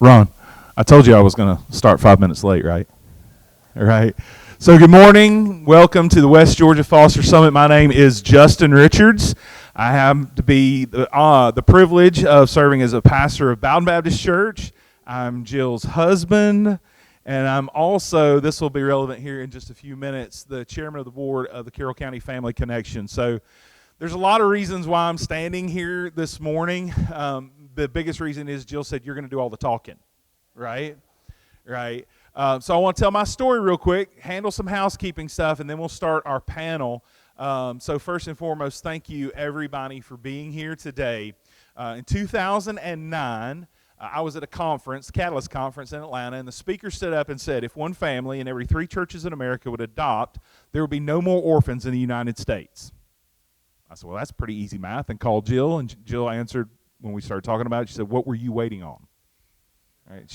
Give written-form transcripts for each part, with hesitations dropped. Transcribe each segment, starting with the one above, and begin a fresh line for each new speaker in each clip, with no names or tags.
Ron, I told you I was going to start 5 minutes late, right? All right. So good morning. Welcome to the West Georgia Foster Summit. My name is Justin Richards. I have to be the privilege of serving as a pastor of Bowden Baptist Church. I'm Jill's husband, and I'm also, this will be relevant here in just a few minutes, the chairman of the board of the Carroll County Family Connection. So there's a lot of reasons why I'm standing here this morning. The biggest reason is Jill said you're going to do all the talking, right? Right. So I want to tell my story real quick, handle some housekeeping stuff, and then we'll start our panel. So first and foremost, thank you everybody for being here today. In 2009, I was at a conference, Catalyst Conference in Atlanta, and the speaker stood up and said, if one family in every 3 churches in America would adopt, there would be no more orphans in the United States. I said, well, that's pretty easy math, and called Jill, and Jill answered when we started talking about it. She said, what were you waiting on? All right,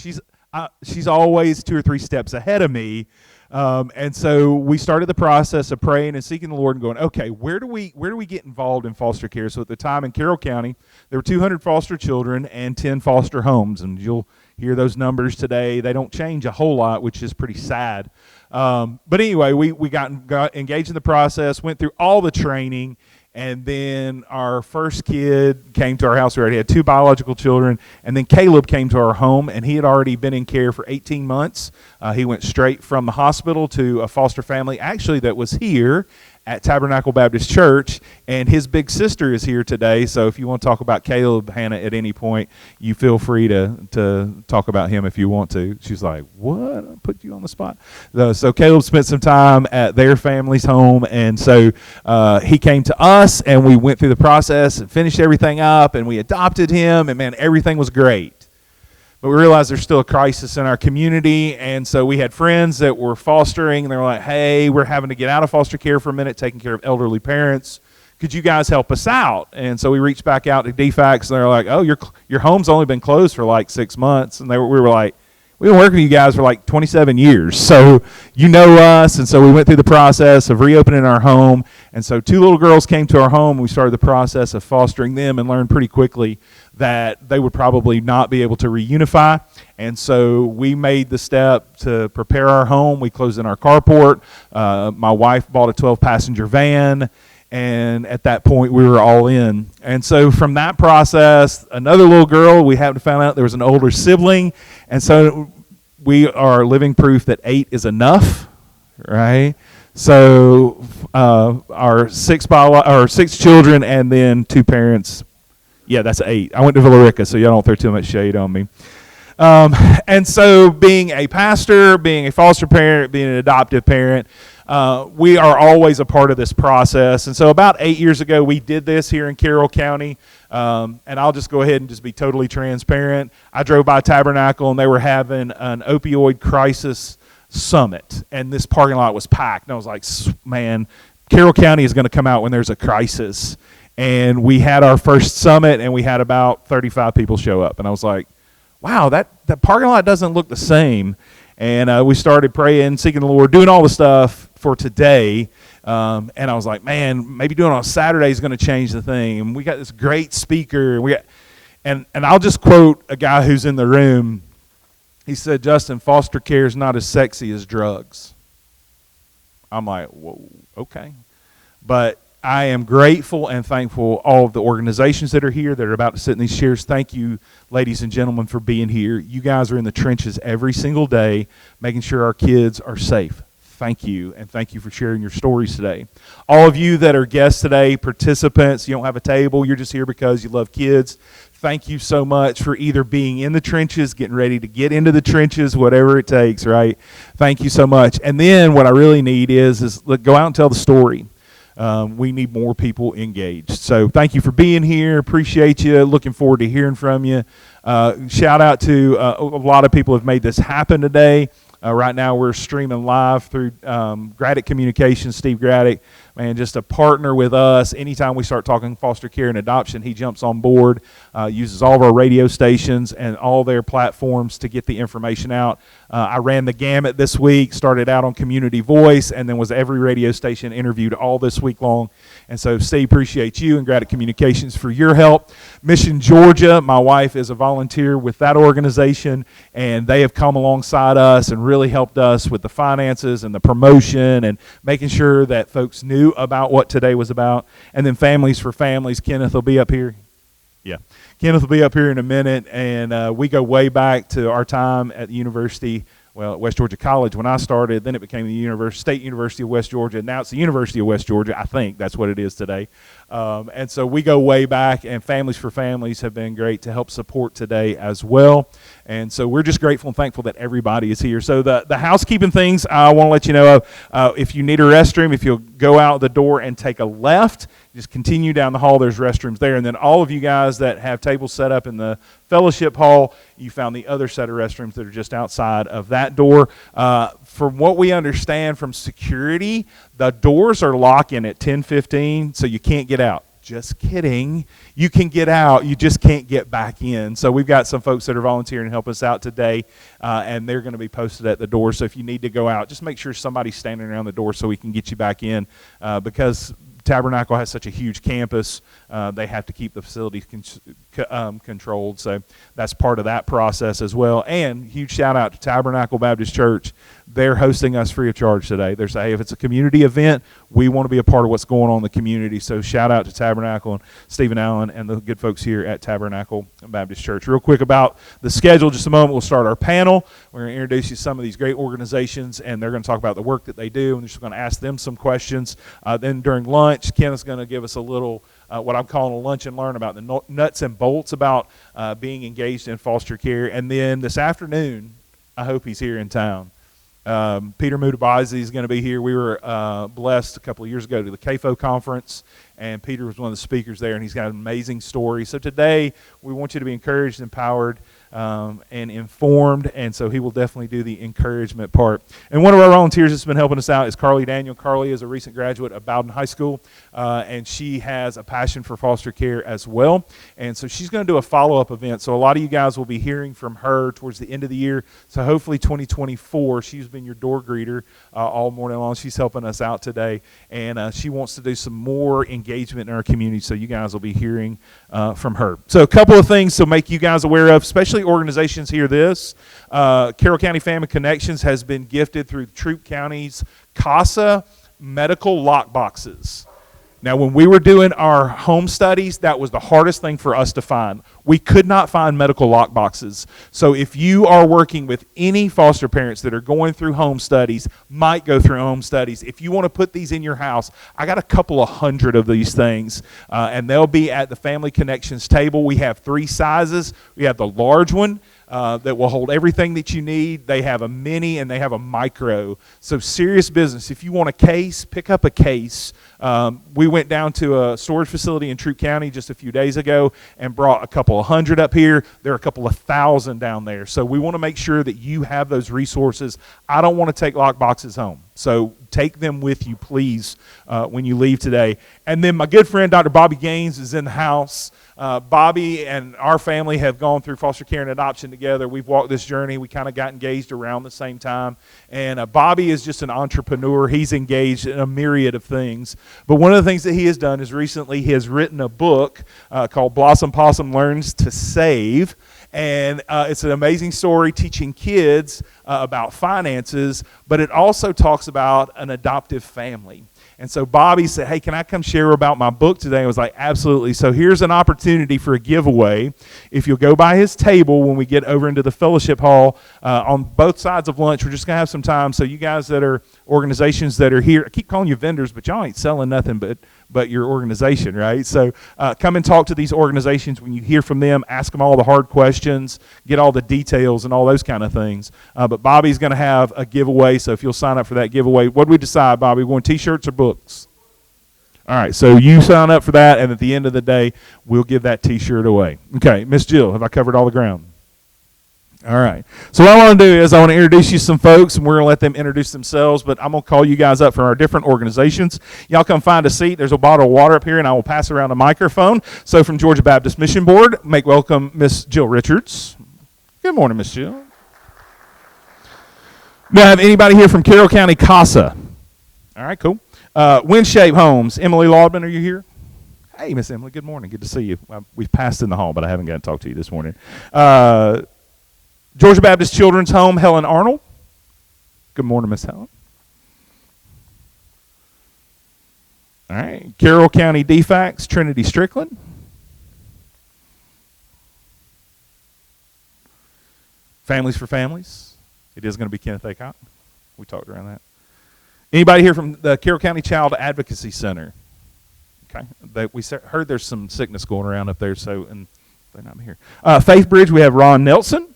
she's always 2 or 3 steps ahead of me, and so we started the process of praying and seeking the Lord and going, okay, where do we get involved in foster care? So at the time in Carroll County, there were 200 foster children and 10 foster homes, and you'll hear those numbers today. They don't change a whole lot, which is pretty sad. But anyway, we got engaged in the process, went through all the training. And then our first kid came to our house. We already had 2 biological children. And then Caleb came to our home, and he had already been in care for 18 months. He went straight from the hospital to a foster family, actually, that was here at Tabernacle Baptist Church. And his big sister is here today. So if you want to talk about Caleb, Hannah, at any point, you feel free to talk about him if you want to. She's like, what? I put you on the spot. So Caleb spent some time at their family's home. And so he came to us, and we went through the process and finished everything up, and we adopted him. And, man, everything was great. But we realized there's still a crisis in our community, and so we had friends that were fostering, and they were like, hey, we're having to get out of foster care for a minute, taking care of elderly parents. Could you guys help us out? And so we reached back out to DFACS, and they were like, oh, your home's only been closed for like 6 months. And we were like, we've been working with you guys for like 27 years, so you know us. And so we went through the process of reopening our home. And so 2 little girls came to our home. We started the process of fostering them and learned pretty quickly that they would probably not be able to reunify. And so we made the step to prepare our home. We closed in our carport. My wife bought a 12-passenger van. And at that point, we were all in. And so from that process, another little girl, we happened to find out there was an older sibling. And so we are living proof that 8 is enough, right? So our 6 children and then 2 parents. Yeah, that's 8. I went to Villarica, so y'all don't throw too much shade on me. And so being a pastor, being a foster parent, being an adoptive parent, we are always a part of this process. And so about 8 years ago, we did this here in Carroll County. And I'll just go ahead and just be totally transparent. I drove by Tabernacle, and they were having an opioid crisis summit. And this parking lot was packed. And I was like, man, Carroll County is going to come out when there's a crisis. And we had our first summit, and we had about 35 people show up. And I was like, wow, that parking lot doesn't look the same. And we started praying, seeking the Lord, doing all the stuff for today. And I was like, man, maybe doing it on Saturday is going to change the thing. And we got this great speaker. And I'll just quote a guy who's in the room. He said, Justin, foster care is not as sexy as drugs. I'm like, whoa, okay. But I am grateful and thankful all of the organizations that are here that are about to sit in these chairs. Thank you, ladies and gentlemen, for being here. You guys are in the trenches every single day, making sure our kids are safe. Thank you, and thank you for sharing your stories today. All of you that are guests today, participants, you don't have a table, you're just here because you love kids. Thank you so much for either being in the trenches, getting ready to get into the trenches, whatever it takes, right? Thank you so much. And then what I really need is go out and tell the story. We need more people engaged. So thank you for being here. Appreciate you. Looking forward to hearing from you. Shout out to a lot of people who have made this happen today. Right now we're streaming live through Graddick Communications, Steve Graddick, man, just a partner with us. Anytime we start talking foster care and adoption, he jumps on board, uses all of our radio stations and all their platforms to get the information out. I ran the gamut this week, started out on Community Voice, and then was every radio station interviewed all this week long. And so, Steve, appreciate you and Graddick Communications for your help. Mission Georgia, my wife is a volunteer with that organization, and they have come alongside us and really helped us with the finances and the promotion and making sure that folks knew about what today was about. And then Families for Families, Kenneth will be up here. Yeah, Kenneth will be up here in a minute, and we go way back to our time at the university, well, at West Georgia College when I started. Then it became the State University of West Georgia. Now it's the University of West Georgia. I think that's what it is today. And so we go way back, and Families for Families have been great to help support today as well. And so we're just grateful and thankful that everybody is here. So the housekeeping things I want to let you know of, if you need a restroom, if you'll go out the door and take a left, just continue down the hall. There's restrooms there. And then all of you guys that have tables set up in the fellowship hall, you found the other set of restrooms that are just outside of that door. From what we understand from security, the doors are locking at 10:15, so you can't get out. Just kidding. You can get out. You just can't get back in. So we've got some folks that are volunteering to help us out today, and they're going to be posted at the door. So if you need to go out, just make sure somebody's standing around the door so we can get you back in, because Tabernacle has such a huge campus, they have to keep the facilities controlled. So that's part of that process as well. And huge shout out to Tabernacle Baptist Church. They're hosting us free of charge today. They're saying, hey, if it's a community event, we want to be a part of what's going on in the community. So shout out to Tabernacle and Stephen Allen and the good folks here at Tabernacle Baptist Church. Real quick about the schedule, just a moment, we'll start our panel. We're going to introduce you to some of these great organizations, and they're going to talk about the work that they do, and we're just going to ask them some questions. Then during lunch, Kenneth's going to give us a little what I'm calling a lunch and learn about the nuts and bolts about being engaged in foster care. And then this afternoon, I hope he's here in town. Peter Mutabazi is going to be here. We were blessed a couple of years ago to the CAFO conference, and Peter was one of the speakers there, and he's got an amazing story. So today, we want you to be encouraged, empowered, and informed, and so he will definitely do the encouragement part. And one of our volunteers that's been helping us out is Carly Daniel. Carly is a recent graduate of Bowden High School, and she has a passion for foster care as well, and so she's going to do a follow-up event. So a lot of you guys will be hearing from her towards the end of the year, so hopefully 2024. She's been your door greeter all morning long. She's helping us out today, and she wants to do some more engagement in our community, so you guys will be hearing from her. So a couple of things to make you guys aware of, especially organizations hear this. Carroll County Family Connections has been gifted through Troup County's CASA medical lock boxes. Now, when we were doing our home studies, that was the hardest thing for us to find. We could not find medical lock boxes. So if you are working with any foster parents that are going through home studies, might go through home studies, if you want to put these in your house, I got a couple of hundred of these things, and they'll be at the Family Connections table. We have 3 sizes. We have the large one that will hold everything that you need. They have a mini and they have a micro. So serious business. If you want a case, pick up a case. We went down to a storage facility in Troup County just a few days ago and brought a couple of hundred up here. There are a couple of thousand down there. So we want to make sure that you have those resources. I don't want to take lock boxes home. So take them with you, please, when you leave today. And then my good friend, Dr. Bobby Gaines, is in the house. Bobby and our family have gone through foster care and adoption together. We've walked this journey. We kind of got engaged around the same time. And Bobby is just an entrepreneur. He's engaged in a myriad of things. But one of the things that he has done is recently he has written a book called Blossom Possum Learns to Save. And it's an amazing story teaching kids about finances, but it also talks about an adoptive family. And so Bobby said, hey, can I come share about my book today? I was like, absolutely. So here's an opportunity for a giveaway. If you'll go by his table when we get over into the fellowship hall on both sides of lunch, we're just going to have some time. So you guys that are organizations that are here, I keep calling you vendors, but y'all ain't selling nothing but your organization, right? So come and talk to these organizations. When you hear from them, ask them all the hard questions, get all the details and all those kind of things. But Bobby's going to have a giveaway, so if you'll sign up for that giveaway. What did we decide, Bobby? We want T-shirts or books? All right, so you sign up for that, and at the end of the day, we'll give that T-shirt away. Okay, Miss Jill, have I covered all the ground? All right. So what I want to do is I want to introduce you some folks, and we're going to let them introduce themselves, but I'm going to call you guys up from our different organizations. Y'all come find a seat. There's a bottle of water up here, and I will pass around a microphone. So from Georgia Baptist Mission Board, make welcome Miss Jill Richards. Good morning, Miss Jill. Do I have anybody here from Carroll County CASA? All right, cool. Windshape Homes, Emily Laudman, are you here? Hey, Miss Emily, good morning. Good to see you. We've passed in the hall, but I haven't got to talk to you this morning. Georgia Baptist Children's Home, Helen Arnold. Good morning, Miss Helen. All right. Carroll County DFACS, Trinity Strickland. Families for Families. It is going to be Kenneth Aycott. We talked around that. Anybody here from the Carroll County Child Advocacy Center? Okay. We heard there's some sickness going around up there, so and they're not here. Faith Bridge, we have Ron Nelson.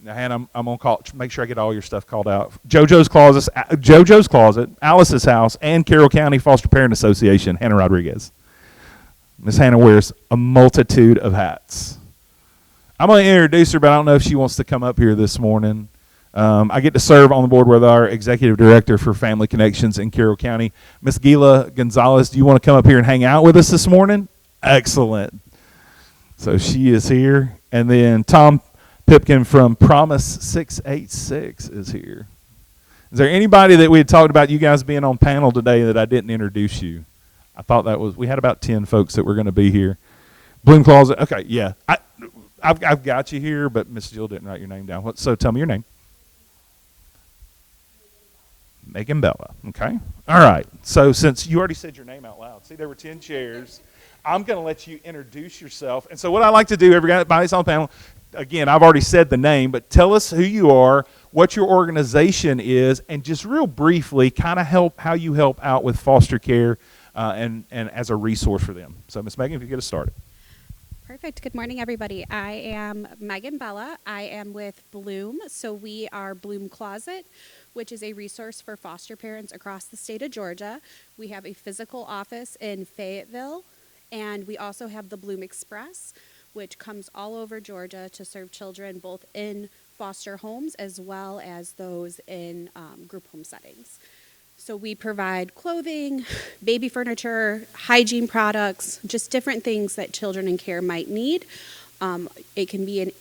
Now, Hannah, I'm going to make sure I get all your stuff called out. JoJo's Closet, Alice's House, and Carroll County Foster Parent Association, Hannah Rodriguez. Miss Hannah wears a multitude of hats. I'm going to introduce her, but I don't know if she wants to come up here this morning. I get to serve on the board with our Executive Director for Family Connections in Carroll County. Miss Gila Gonzalez, do you want to come up here and hang out with us this morning? Excellent. So she is here. And then Tom Pipkin from Promise 686 is here. Is there anybody that we had talked about you guys being on panel today that I didn't introduce you? I thought we had about 10 folks that were going to be here. Bloom Closet, okay, yeah. I've got you here, but Miss Jill didn't write your name down. So tell me your name. Megan Bella, okay. All right, so since you already said your name out loud, see there were 10 chairs, I'm going to let you introduce yourself. And so what I like to do, everybody's on the panel, again, I've already said the name, but tell us who you are, what your organization is, and just real briefly kind of how you help out with foster care and as a resource for them. So, Ms. Megan, if you get us started.
Perfect. Good morning, everybody. I am Megan Bella. I am with Bloom. So we are Bloom Closet, which is a resource for foster parents across the state of Georgia. We have a physical office in Fayetteville, and we also have the Bloom Express, which comes all over Georgia to serve children both in foster homes as well as those in group home settings. So we provide clothing, baby furniture, hygiene products, just different things that children in care might need. It can be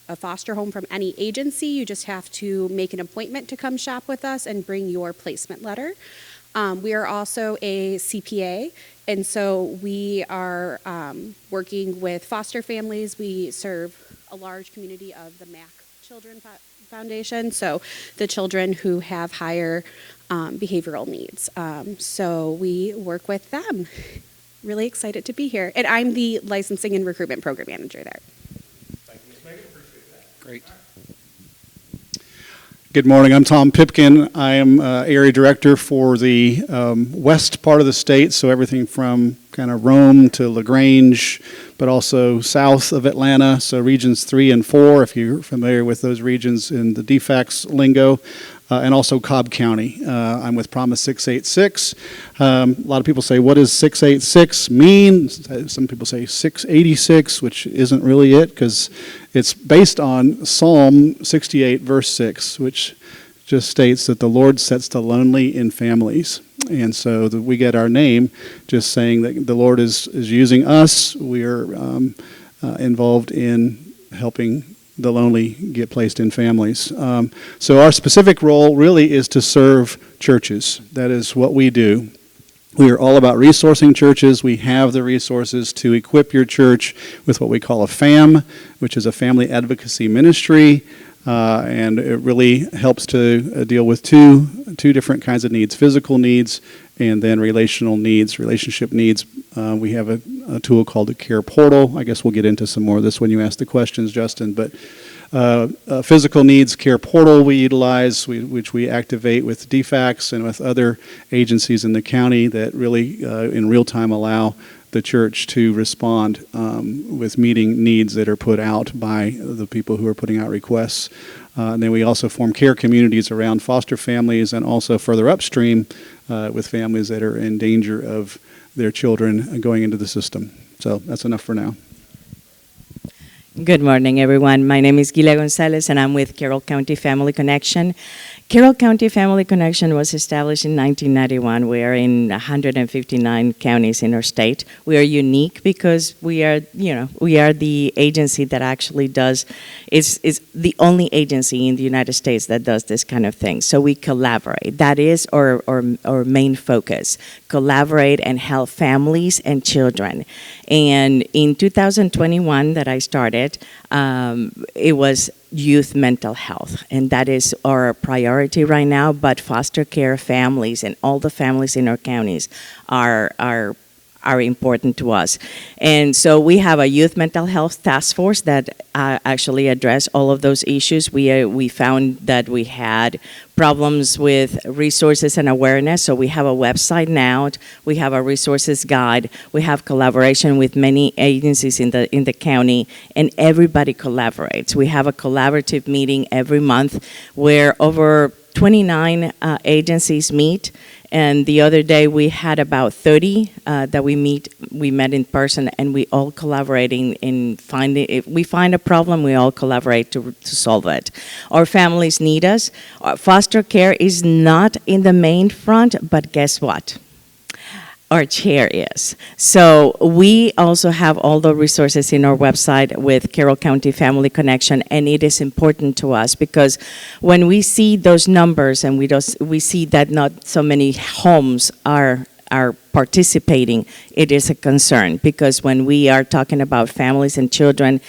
a foster home from any agency. You just have to make an appointment to come shop with us and bring your placement letter. We are also a CPA, and so we are working with foster families. We serve a large community of the MAC Children Foundation, so the children who have higher behavioral needs. So we work with them. Really excited to be here. And I'm the licensing and recruitment program manager there.
Thank you, Ms. Megan. Appreciate that.
Great. Good morning. I'm Tom Pipkin. I am area director for the west part of the state, so everything from kind of Rome to LaGrange, but also south of Atlanta, so regions 3 and 4, if you're familiar with those regions in the DFACS lingo, and also Cobb County. I'm with Promise 686. A lot of people say, what does 686 mean? Some people say 686, which isn't really it, because it's based on Psalm 68, verse 6, which just states that the Lord sets the lonely in families. And so we get our name just saying that the Lord is using us. We are involved in helping the lonely get placed in families. So our specific role really is to serve churches. That is what we do. We are all about resourcing churches. We have the resources to equip your church with what we call a FAM, which is a family advocacy ministry. And it really helps to deal with two different kinds of needs: physical needs and then relational needs, relationship needs. We have a tool called the Care Portal. I guess we'll get into some more of this when you ask the questions, Justin. But physical needs Care Portal we utilize, which we activate with DFACS and with other agencies in the county that really in real time allow the church to respond with meeting needs that are put out by the people who are putting out requests. And then we also form care communities around foster families and also further upstream with families that are in danger of their children going into the system. So that's enough for now.
Good morning, everyone. My name is Gila Gonzalez, and I'm with Carroll County Family Connection. Carroll County Family Connection was established in 1991. We are in 159 counties in our state. We are unique because we are the agency that actually is the only agency in the United States that does this kind of thing. So we collaborate. That is our main focus. Collaborate and help families and children. And in 2021 that I started, it was youth mental health, and that is our priority right now. But foster care families and all the families in our counties are important to us. And so we have a youth mental health task force that actually address all of those issues. We found that we had problems with resources and awareness, so we have a website now. We have a resources guide. We have collaboration with many agencies in the county, and everybody collaborates. We have a collaborative meeting every month where over 29 agencies meet. And the other day we had about 30 that we met in person, and we all collaborating in finding, if we find a problem, we all collaborate to solve it. Our families need us. Foster care is not in the main front, but guess what? Our chair is. So we also have all the resources in our website with Carroll County Family Connection, and it is important to us because when we see those numbers and we see that not so many homes are participating, it is a concern, because when we are talking about families and children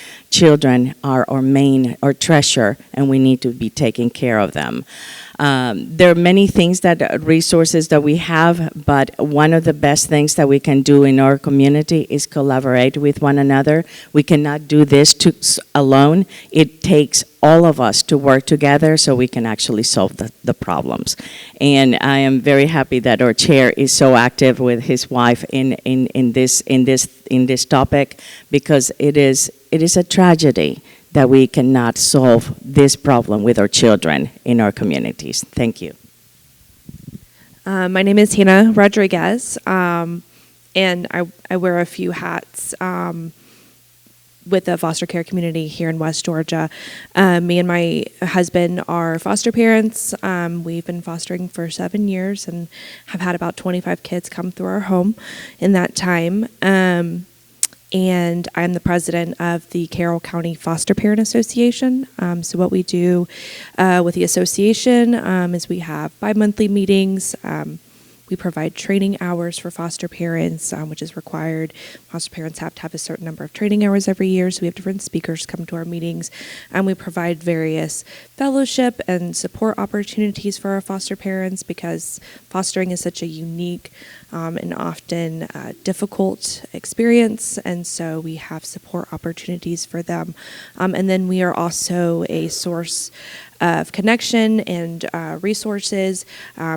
are our treasure, and we need to be taking care of them. There are many things resources that we have, but one of the best things that we can do in our community is collaborate with one another. We cannot do this alone. It takes all of us to work together so we can actually solve the problems. And I am very happy that our chair is so active with his wife in this topic, because it is a tragedy that we cannot solve this problem with our children in our communities. Thank you.
My name is Hannah Rodriguez, and I wear a few hats with the foster care community here in West Georgia. Me and my husband are foster parents. We've been fostering for 7 years and have had about 25 kids come through our home in that time. And I'm the president of the Carroll County Foster Parent Association. So what we do with the association is we have bi-monthly meetings. We provide training hours for foster parents, which is required. Foster parents have to have a certain number of training hours every year, so we have different speakers come to our meetings. And we provide various fellowship and support opportunities for our foster parents, because fostering is such a unique and often difficult experience, and so we have support opportunities for them. And then we are also a source of connection and resources.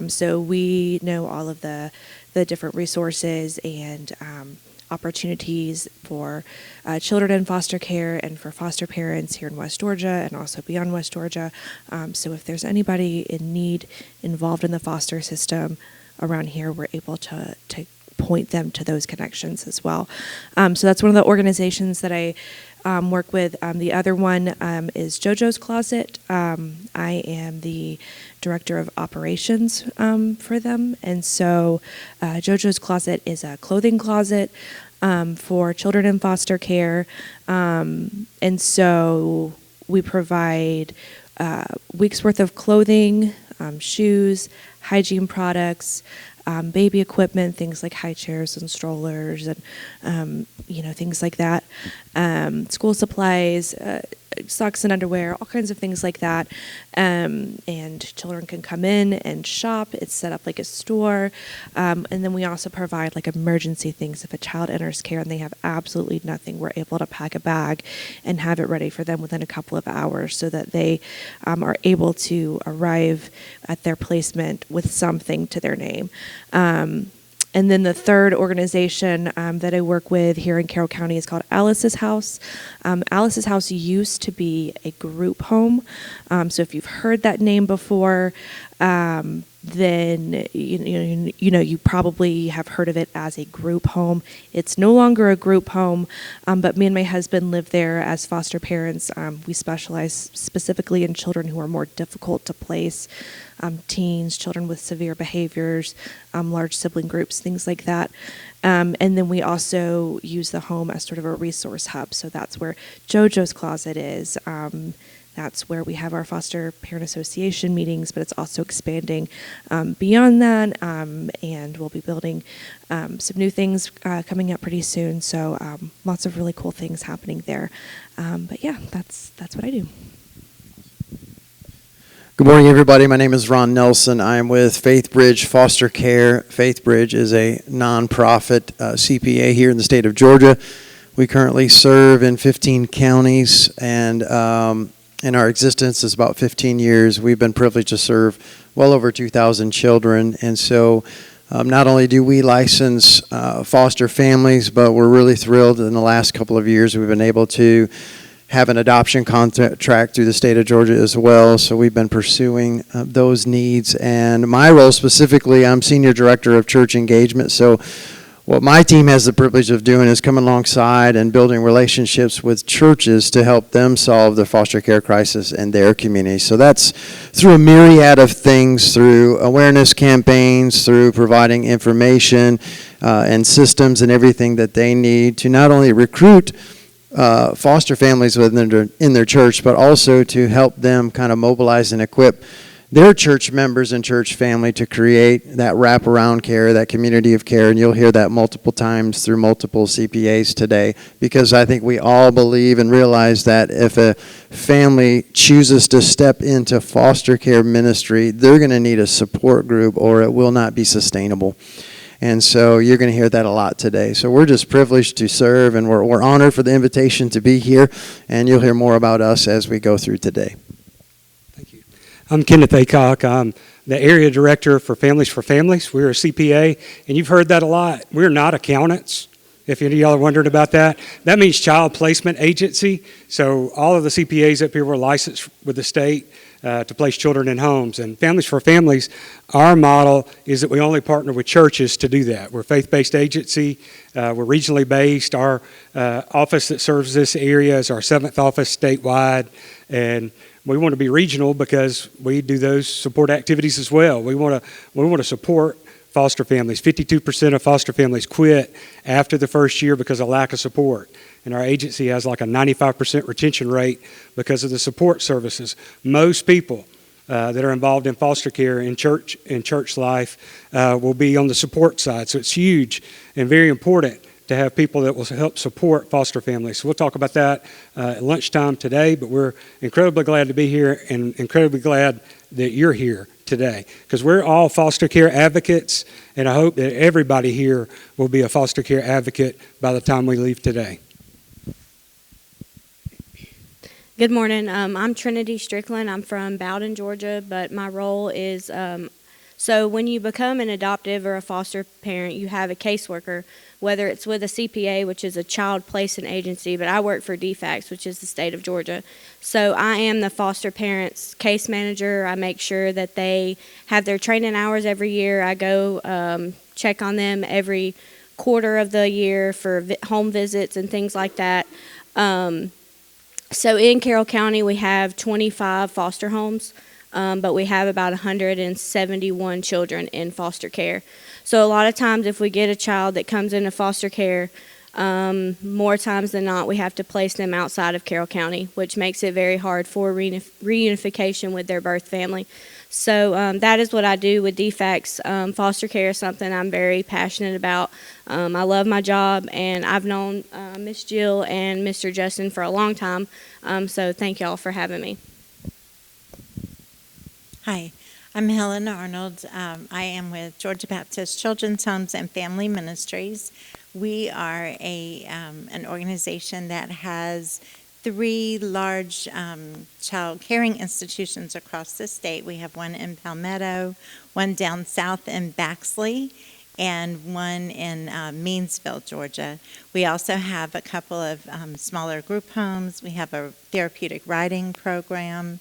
So we know all of the different resources and opportunities for children in foster care and for foster parents here in West Georgia and also beyond West Georgia. So if there's anybody in need involved in the foster system around here, we're able to point them to those connections as well. So that's one of the organizations that I work with. The other one is JoJo's Closet. I am the director of operations for them. And so JoJo's Closet is a clothing closet for children in foster care. And so we provide weeks worth of clothing, shoes, hygiene products, baby equipment, things like high chairs and strollers and, things like that. School supplies, socks and underwear, all kinds of things like that. And children can come in and shop. It's set up like a store. And then we also provide like emergency things. If a child enters care and they have absolutely nothing, we're able to pack a bag and have it ready for them within a couple of hours so that they are able to arrive at their placement with something to their name. And then the third organization that I work with here in Carroll County is called Alice's House. Alice's House used to be a group home. So if you've heard that name before, then you probably have heard of it as a group home. It's no longer a group home, but me and my husband live there as foster parents. We specialize specifically in children who are more difficult to place, teens, children with severe behaviors, large sibling groups, things like that. And then we also use the home as sort of a resource hub. So that's where JoJo's Closet is. That's where we have our foster parent association meetings, but it's also expanding beyond that, and we'll be building some new things coming up pretty soon. So lots of really cool things happening there. But yeah, that's what I do.
Good morning, everybody. My name is Ron Nelson. I am with Faith Bridge Foster Care. Faith Bridge is a nonprofit CPA here in the state of Georgia. We currently serve in 15 counties, and in our existence is about 15 years. We've been privileged to serve well over 2,000 children, and so not only do we license foster families, but we're really thrilled in the last couple of years we've been able to have an adoption contract through the state of Georgia as well. So we've been pursuing those needs. And my role specifically, I'm Senior Director of Church Engagement. So what my team has the privilege of doing is coming alongside and building relationships with churches to help them solve the foster care crisis in their community. So that's through a myriad of things, through awareness campaigns, through providing information and systems and everything that they need to not only recruit foster families in their church, but also to help them kind of mobilize and equip their church members and church family to create that wraparound care, that community of care. And you'll hear that multiple times through multiple CPAs today, because I think we all believe and realize that if a family chooses to step into foster care ministry, they're going to need a support group or it will not be sustainable. And so you're going to hear that a lot today. So we're just privileged to serve, and we're honored for the invitation to be here, and you'll hear more about us as we go through today.
Thank you. I'm Kenneth Aycock. I'm the Area Director for Families for Families. We're a CPA, and you've heard that a lot. We're not accountants, if any of y'all are wondering about that. That means Child Placement Agency. So all of the CPAs up here were licensed with the state to place children in homes. And Families for Families, our model is that we only partner with churches to do that. We're a faith-based agency. We're regionally based. Our office that serves this area is our 7th office statewide. And we want to be regional because we do those support activities as well. We want to support foster families. 52% of foster families quit after the first year because of lack of support. And our agency has like a 95% retention rate because of the support services. Most people that are involved in foster care in church life will be on the support side. So it's huge and very important to have people that will help support foster families. So we'll talk about that at lunchtime today, but we're incredibly glad to be here and incredibly glad that you're here today, because we're all foster care advocates, and I hope that everybody here will be a foster care advocate by the time we leave today.
Good morning. I'm Trinity Strickland. I'm from Bowden, Georgia, but my role is, so when you become an adoptive or a foster parent, you have a caseworker, whether it's with a CPA, which is a child placement agency, but I work for DFACS, which is the state of Georgia. So I am the foster parents' case manager. I make sure that they have their training hours every year. I go check on them every quarter of the year for home visits and things like that. So in Carroll County, we have 25 foster homes, but we have about 171 children in foster care. So a lot of times if we get a child that comes into foster care, more times than not, we have to place them outside of Carroll County, which makes it very hard for reunification with their birth family. So that is what I do with DFACS. Foster care is something I'm very passionate about. I love my job, and I've known Miss Jill and Mr. Justin for a long time. So thank y'all for having me.
Hi, I'm Helen Arnold. I am with Georgia Baptist Children's Homes and Family Ministries. We are an organization that has 3 large child caring institutions across the state. We have one in Palmetto, one down south in Baxley, and one in Meansville, Georgia. We also have a couple of smaller group homes. We have a therapeutic riding program.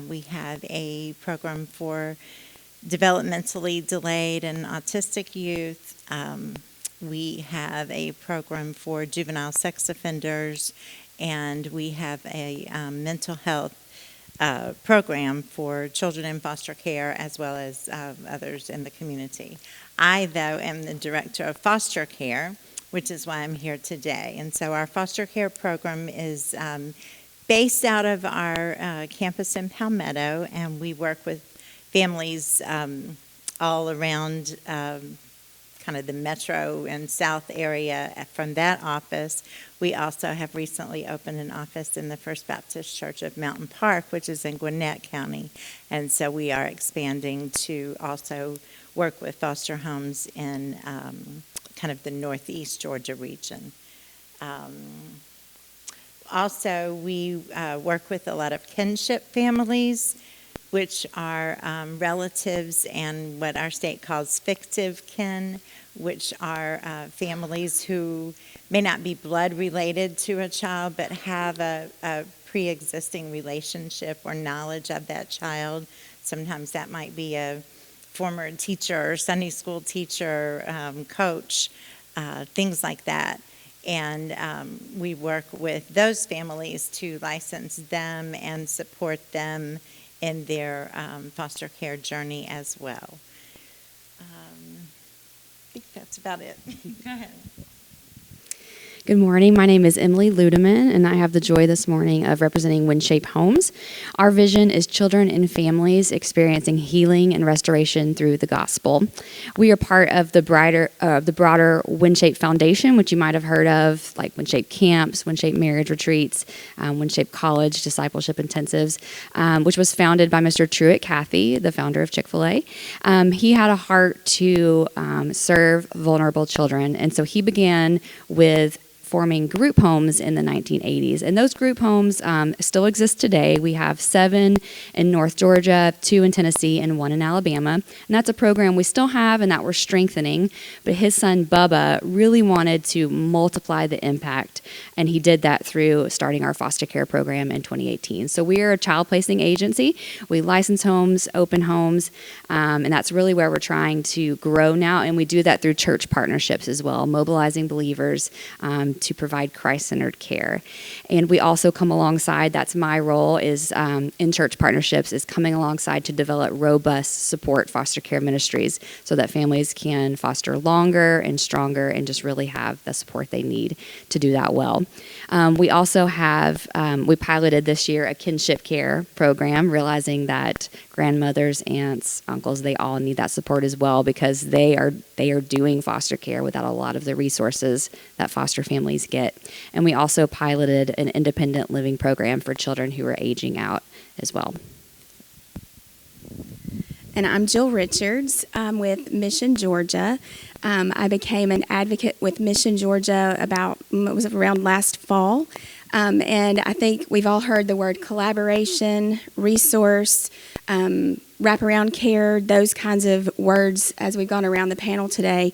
We have a program for developmentally delayed and autistic youth. We have a program for juvenile sex offenders, and we have a mental health program for children in foster care as well as others in the community. I, though, am the director of foster care, which is why I'm here today. And so our foster care program is based out of our campus in Palmetto, and we work with families all around kind of the metro and south area from that office. We also have recently opened an office in the First Baptist Church of Mountain Park, which is in Gwinnett County. And so we are expanding to also work with foster homes in kind of the northeast Georgia region. Also, we work with a lot of kinship families, which are relatives and what our state calls fictive kin, which are families who may not be blood related to a child but have a pre-existing relationship or knowledge of that child. Sometimes that might be a former teacher or Sunday school teacher, coach, things like that. And we work with those families to license them and support them in their foster care journey as well. I think that's about it. Go ahead.
Good morning. My name is Emily Ludeman, and I have the joy this morning of representing WinShape Homes. Our vision is children and families experiencing healing and restoration through the gospel. We are part of the broader WinShape Foundation, which you might have heard of, like WinShape Camps, WinShape Marriage Retreats, WinShape College Discipleship Intensives, which was founded by Mr. Truett Cathy, the founder of Chick-fil-A. He had a heart to serve vulnerable children, and so he began with forming group homes in the 1980s. And those group homes still exist today. We have 7 in North Georgia, 2 in Tennessee, and 1 in Alabama. And that's a program we still have and that we're strengthening. But his son, Bubba, really wanted to multiply the impact. And he did that through starting our foster care program in 2018. So we are a child placing agency. We license homes, open homes, and that's really where we're trying to grow now. And we do that through church partnerships as well, mobilizing believers to provide Christ-centered care. And we also come alongside, that's my role, is in church partnerships, is coming alongside to develop robust support foster care ministries so that families can foster longer and stronger and just really have the support they need to do that well. We also have, we piloted this year a kinship care program, realizing that grandmothers, aunts, uncles, they all need that support as well because they are doing foster care without a lot of the resources that foster families get. And we also piloted an independent living program for children who are aging out as well.
And I'm Jill Richards. I'm with Mission Georgia. I became an advocate with Mission Georgia it was around last fall. And I think we've all heard the word collaboration, resource, wraparound care, those kinds of words as we've gone around the panel today.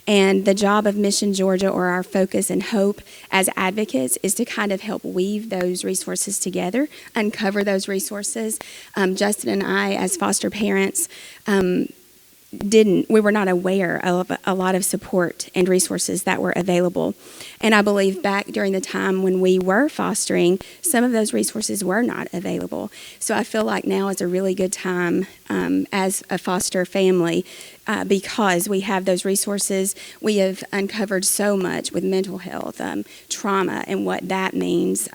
And the job of Mission Georgia, or our focus and hope as advocates, is to kind of help weave those resources together, uncover those resources. Justin and I, as foster parents, we were not aware of a lot of support and resources that were available. And I believe back during the time when we were fostering, some of those resources were not available. So I feel like now is a really good time as a foster family because we have those resources. We have uncovered so much with mental health, trauma, and what that means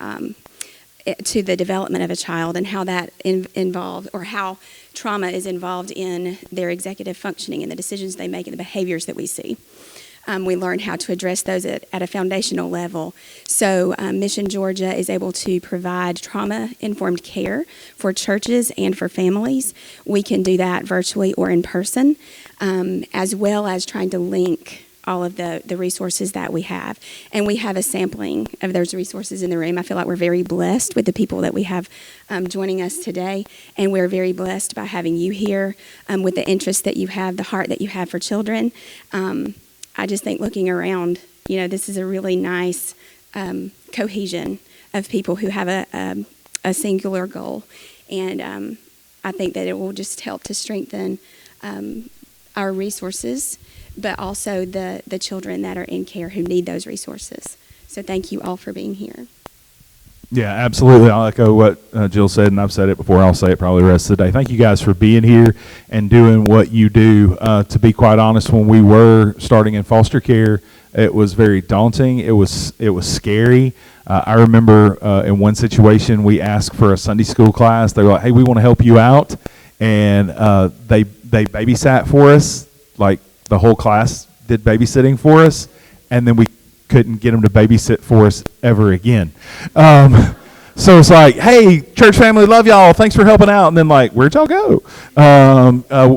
to the development of a child and how that involved, or how trauma is involved in their executive functioning and the decisions they make and the behaviors that we see. We learn how to address those at a foundational level. So Mission Georgia is able to provide trauma-informed care for churches and for families. We can do that virtually or in person, as well as trying to link all of the resources that we have. And we have a sampling of those resources in the room. I feel like we're very blessed with the people that we have joining us today. And we're very blessed by having you here with the interest that you have, the heart that you have for children. I just think looking around, this is a really nice cohesion of people who have a singular goal. And I think that it will just help to strengthen our resources, but also the children that are in care who need those resources. So thank you all for being here.
Yeah, absolutely. I'll echo what Jill said, and I've said it before. I'll say it probably the rest of the day. Thank you guys for being here and doing what you do. To be quite honest, when we were starting in foster care, it was very daunting. It was scary. I remember in one situation we asked for a Sunday school class. They were like, "Hey, we want to help you out," and they babysat for us. Like the whole class did babysitting for us, and then we couldn't get them to babysit for us ever again. So it's like, hey, church family, love y'all. Thanks for helping out. And then like, where'd y'all go?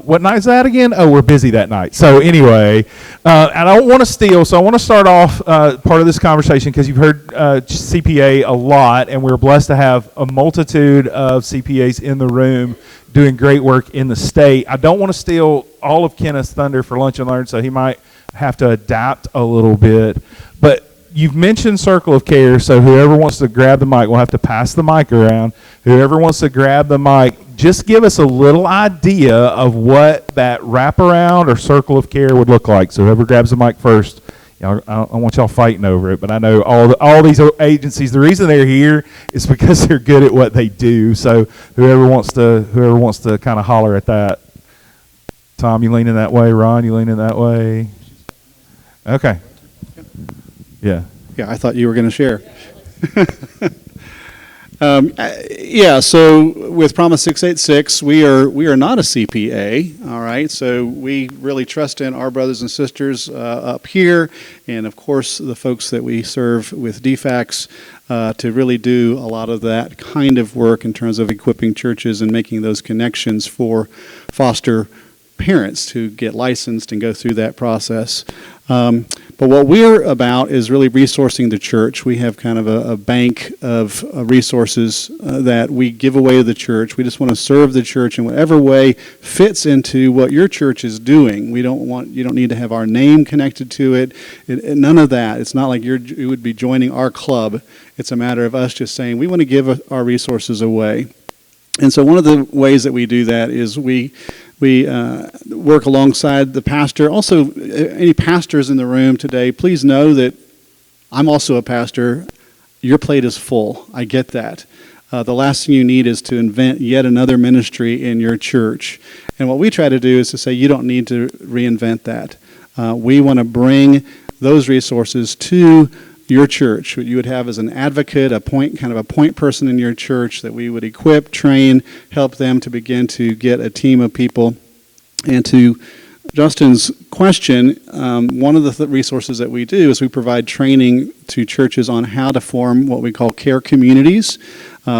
What night's that again? Oh, we're busy that night. So anyway, and I don't want to steal, so I want to start off part of this conversation because you've heard CPA a lot, and we're blessed to have a multitude of CPAs in the room doing great work in the state. I don't want to steal all of Kenneth's thunder for Lunch and Learn, so he might have to adapt a little bit. But you've mentioned Circle of Care, so whoever wants to grab the mic, we'll have to pass the mic around. Whoever wants to grab the mic, just give us a little idea of what that wraparound or Circle of Care would look like. So whoever grabs the mic first, I don't want y'all fighting over it, but I know all these agencies, the reason they're here is because they're good at what they do. So whoever wants to kind of holler at that. Tom, you leaning that way? Ron, you leaning that way? Okay. Yeah.
Yeah, I thought you were going to share. So with Promise 686, we are not a CPA, all right? So we really trust in our brothers and sisters up here, and of course the folks that we serve with DFACS to really do a lot of that kind of work in terms of equipping churches and making those connections for foster parents to get licensed and go through that process. But what we're about is really resourcing the church. We have kind of a bank of resources that we give away to the church. We just want to serve the church in whatever way fits into what your church is doing. You don't need to have our name connected to it. None of that. It's not like you would be joining our club. It's a matter of us just saying we want to give our resources away. And so one of the ways that we do that is we work alongside the pastor. Also, any pastors in the room today, please know that I'm also a pastor. Your plate is full. I get that. The last thing you need is to invent yet another ministry in your church. And what we try to do is to say you don't need to reinvent that. We want to bring those resources to your church. What you would have as an advocate, a point person in your church that we would equip, train, help them to begin to get a team of people. And to Justin's question, one of the resources that we do is we provide training to churches on how to form what we call care communities.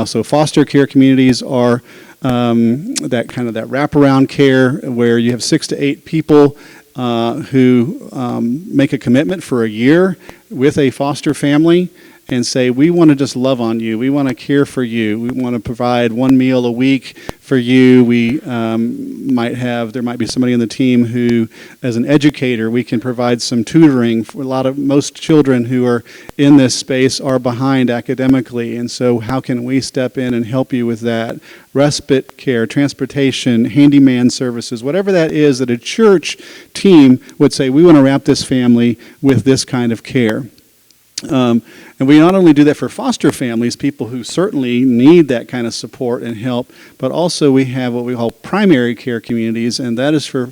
So foster care communities are that wraparound care where you have 6 to 8 people who make a commitment for a year with a foster family and say, we want to just love on you. We want to care for you. We want to provide 1 meal a week for you. We there might be somebody on the team who, as an educator, we can provide some tutoring. For most children who are in this space are behind academically, and so how can we step in and help you with that? Respite care, transportation, handyman services, whatever that is that a church team would say, we want to wrap this family with this kind of care. And we not only do that for foster families, people who certainly need that kind of support and help, but also we have what we call primary care communities, and that is for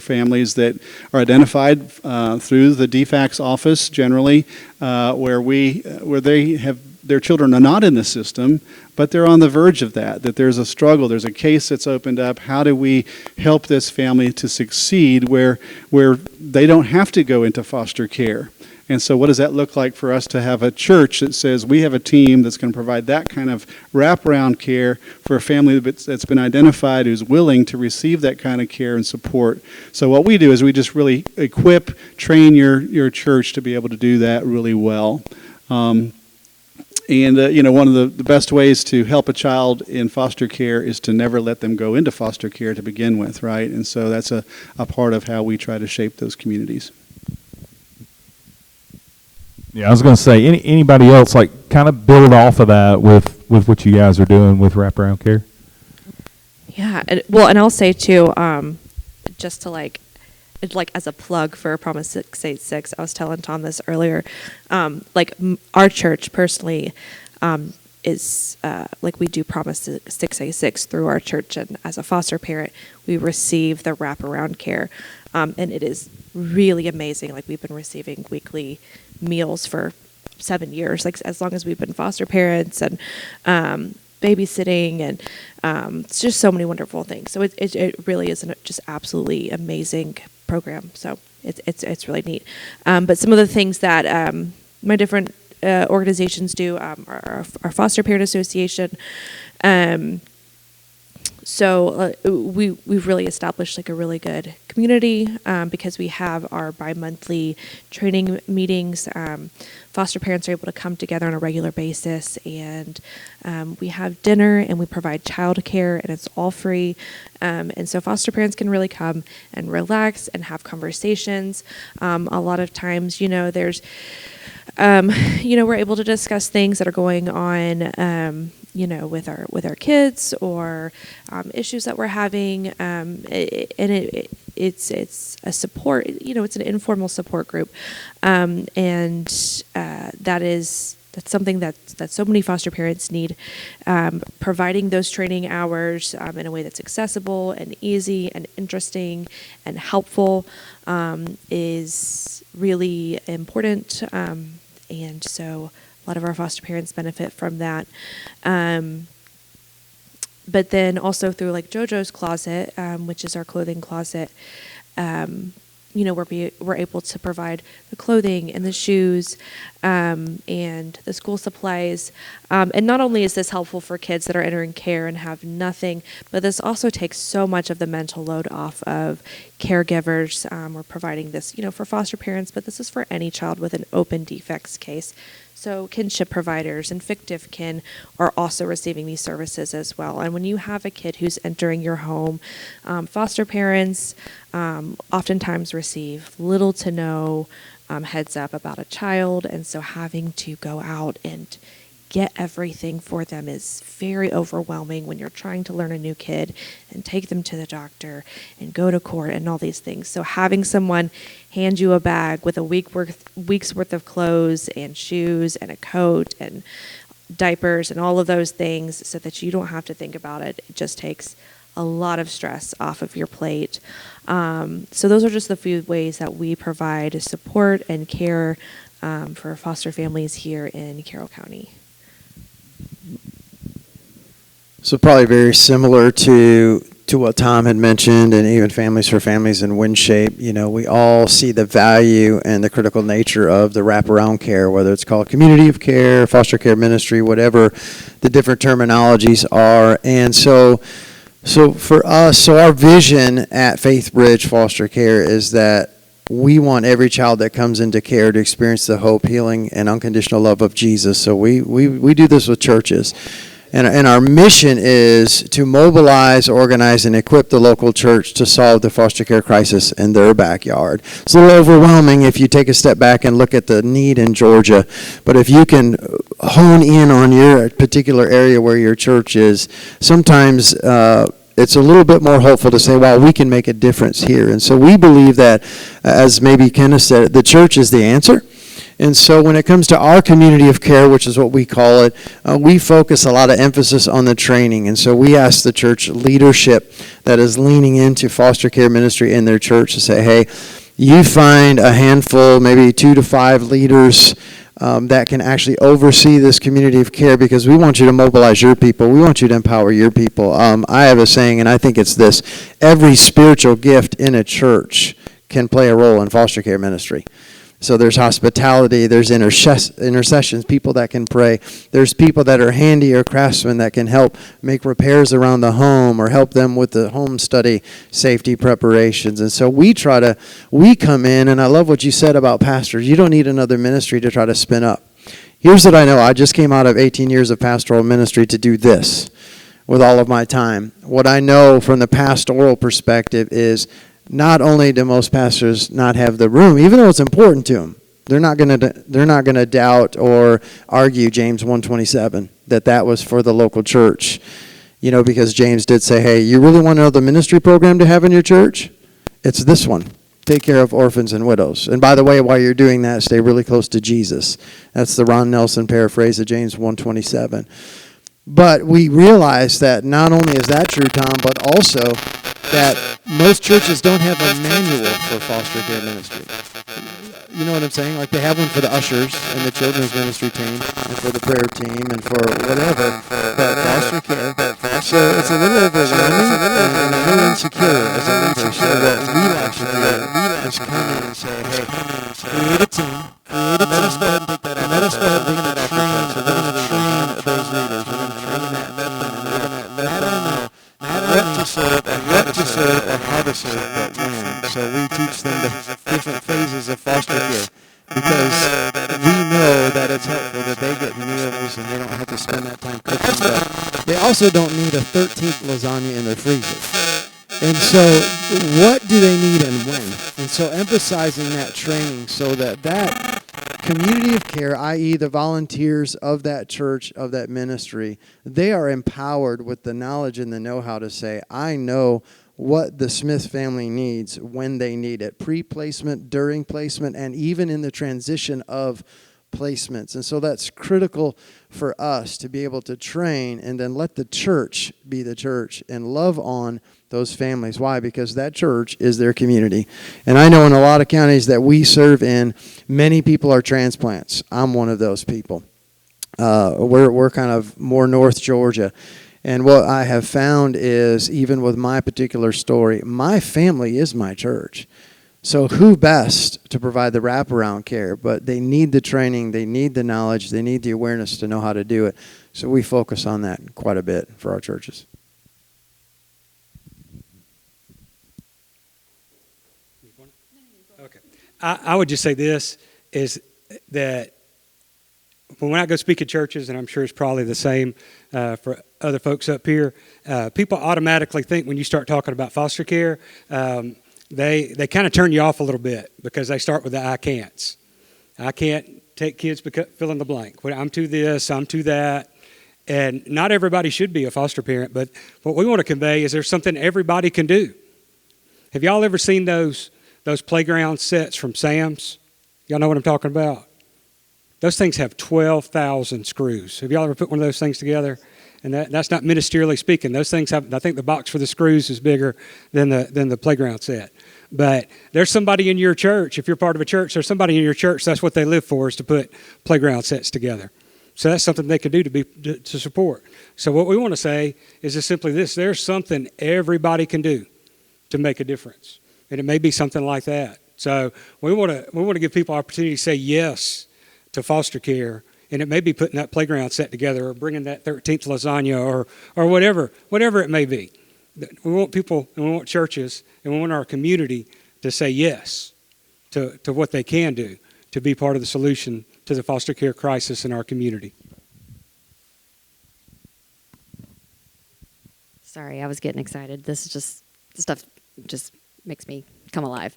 families that are identified through the DFACS office generally, where they have their children are not in the system, but they're on the verge of that there's a struggle, there's a case that's opened up. How do we help this family to succeed where they don't have to go into foster care? And so what does that look like for us to have a church that says we have a team that's going to provide that kind of wraparound care for a family that's been identified who's willing to receive that kind of care and support? So what we do is we just really equip, train your church to be able to do that really well. One of the best ways to help a child in foster care is to never let them go into foster care to begin with, right? And so that's a part of how we try to shape those communities.
Yeah, I was going to say, anybody else, kind of build off of that with what you guys are doing with wraparound care?
Yeah, and I'll say too, just to like as a plug for Promise 686, I was telling Tom this earlier. Our church personally is we do Promise 686 through our church, and as a foster parent, we receive the wraparound care, and it is really amazing. Like, we've been receiving weekly meals for 7 years, like as long as we've been foster parents, and babysitting, and it's just so many wonderful things. So it really is just absolutely amazing program. So it's really neat. But some of the things that my different organizations do, our Foster Parent Association. So we've really established like a really good community because we have our bi-monthly training meetings. Foster parents are able to come together on a regular basis, and we have dinner, and we provide childcare, and it's all free. And so foster parents can really come and relax and have conversations. A lot of times, there's we're able to discuss things that are going on, with our kids, or issues that we're having, it's a support. It's an informal support group, and that's something that so many foster parents need. Providing those training hours in a way that's accessible and easy and interesting and helpful is really important. And so a lot of our foster parents benefit from that. But then also through like JoJo's Closet, which is our clothing closet, we're able to provide the clothing and the shoes and the school supplies. And not only is this helpful for kids that are entering care and have nothing, but this also takes so much of the mental load off of caregivers. We're providing this, for foster parents, but this is for any child with an open defects case. So kinship providers and fictive kin are also receiving these services as well. And when you have a kid who's entering your home, foster parents oftentimes receive little to no heads up about a child. And so having to go out and get everything for them is very overwhelming when you're trying to learn a new kid and take them to the doctor and go to court and all these things. So having someone hand you a bag with a week's worth of clothes and shoes and a coat and diapers and all of those things so that you don't have to think about it, it just takes a lot of stress off of your plate. So those are just the few ways that we provide support and care for foster families here in Carroll County.
So probably very similar to what Tom had mentioned, and even Families for Families and WinShape. We all see the value and the critical nature of the wraparound care, whether it's called community of care, foster care ministry, whatever the different terminologies are. And so for us, our vision at Faith Bridge Foster Care is that we want every child that comes into care to experience the hope, healing, and unconditional love of Jesus. So we do this with churches. And our mission is to mobilize, organize, and equip the local church to solve the foster care crisis in their backyard. It's a little overwhelming if you take a step back and look at the need in Georgia. But if you can hone in on your particular area where your church is, sometimes it's a little bit more hopeful to say, wow, we can make a difference here. And so we believe that, as maybe Kenneth said, the church is the answer. And so when it comes to our community of care, which is what we call it, we focus a lot of emphasis on the training. And so we ask the church leadership that is leaning into foster care ministry in their church to say, hey, you find a handful, maybe 2 to 5 leaders that can actually oversee this community of care, because we want you to mobilize your people. We want you to empower your people. I have a saying, and I think it's this: every spiritual gift in a church can play a role in foster care ministry. So there's hospitality, there's intercessions, people that can pray. There's people that are handy or craftsmen that can help make repairs around the home or help them with the home study safety preparations. And so we come in, and I love what you said about pastors. You don't need another ministry to try to spin up. Here's what I know. I just came out of 18 years of pastoral ministry to do this with all of my time. What I know from the pastoral perspective is not only do most pastors not have the room, even though it's important to them, they're not going to doubt or argue James 1:27 that was for the local church, because James did say, hey, you really want to know the ministry program to have in your church? It's this one. Take care of orphans and widows. And by the way, while you're doing that, stay really close to Jesus. That's the Ron Nelson paraphrase of James 1:27. But we realize that not only is that true, Tom, but also that most churches don't have a manual for foster care ministry. You know what I'm saying? Like they have one for the ushers and the children's ministry team and for the prayer team and for whatever, but foster care. So it's a little overwhelming and a little insecure as a leader. So what we like to do is come in and say, hey, create a team, let us go and take that out. Let us go and take that train. So we're going to train those leaders. We're going to train that team and we're going to let them know what to serve and how to serve, but when. So we teach them the different phases of foster care because we know that it's helpful that they get meals and they don't have to spend that time cooking, but they also don't need a 13th lasagna in their freezer. And so what do they need and when? And so emphasizing that training so that that community of care, i.e. the volunteers of that church, of that ministry, they are empowered with the knowledge and the know-how to say, I know what the Smith family needs when they need it, pre-placement, during placement, and even in the transition of placements. And so that's critical for us to be able to train and then let the church be the church and love on those families. Why? Because that church is their community. And I know in a lot of counties that we serve in, many people are transplants. I'm one of those people. We're kind of more North Georgia. And what I have found is, even with my particular story, my family is my church. So who best to provide the wraparound care? But they need the training, they need the knowledge, they need the awareness to know how to do it. So we focus on that quite a bit for our churches.
Okay. I would just say this, is that when I go speak at churches, and I'm sure it's probably the same for other folks up here, people automatically think when you start talking about foster care, they kind of turn you off a little bit because they start with the I can'ts. I can't take kids because fill in the blank. I'm to this, I'm to that. And not everybody should be a foster parent, but what we want to convey is there's something everybody can do. Have y'all ever seen those playground sets from Sam's? Y'all know what I'm talking about? Those things have 12,000 screws. Have y'all ever put one of those things together? And that's not ministerially speaking. Those things have, I think the box for the screws is bigger than the playground set. But there's somebody in your church, if you're part of a church, there's somebody in your church, that's what they live for, is to put playground sets together. So that's something they can do to support. So what we want to say is just simply this: there's something everybody can do to make a difference. And it may be something like that. So we want to give people opportunity to say yes to foster care, and it may be putting that playground set together or bringing that 13th lasagna or whatever it may be. We want people, and we want churches, and we want our community to say yes to what they can do to be part of the solution to the foster care crisis in our community.
Sorry, I was getting excited. This stuff just makes me come alive.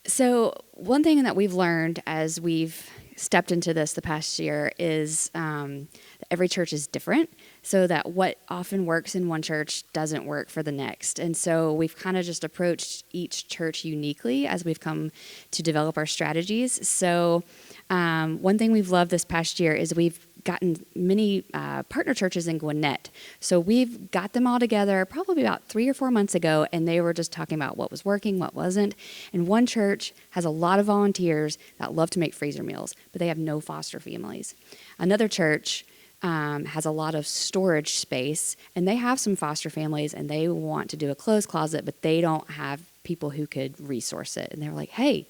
So one thing that we've learned as we've stepped into this the past year is that every church is different, so that what often works in one church doesn't work for the next. And so we've kind of just approached each church uniquely as we've come to develop our strategies. So one thing we've loved this past year is we've gotten many partner churches in Gwinnett. So we've got them all together probably about 3 or 4 months ago, and they were just talking about what was working, what wasn't. And one church has a lot of volunteers that love to make freezer meals, but they have no foster families. Another church has a lot of storage space, and they have some foster families, and they want to do a clothes closet, but they don't have people who could resource it. And they were like, hey,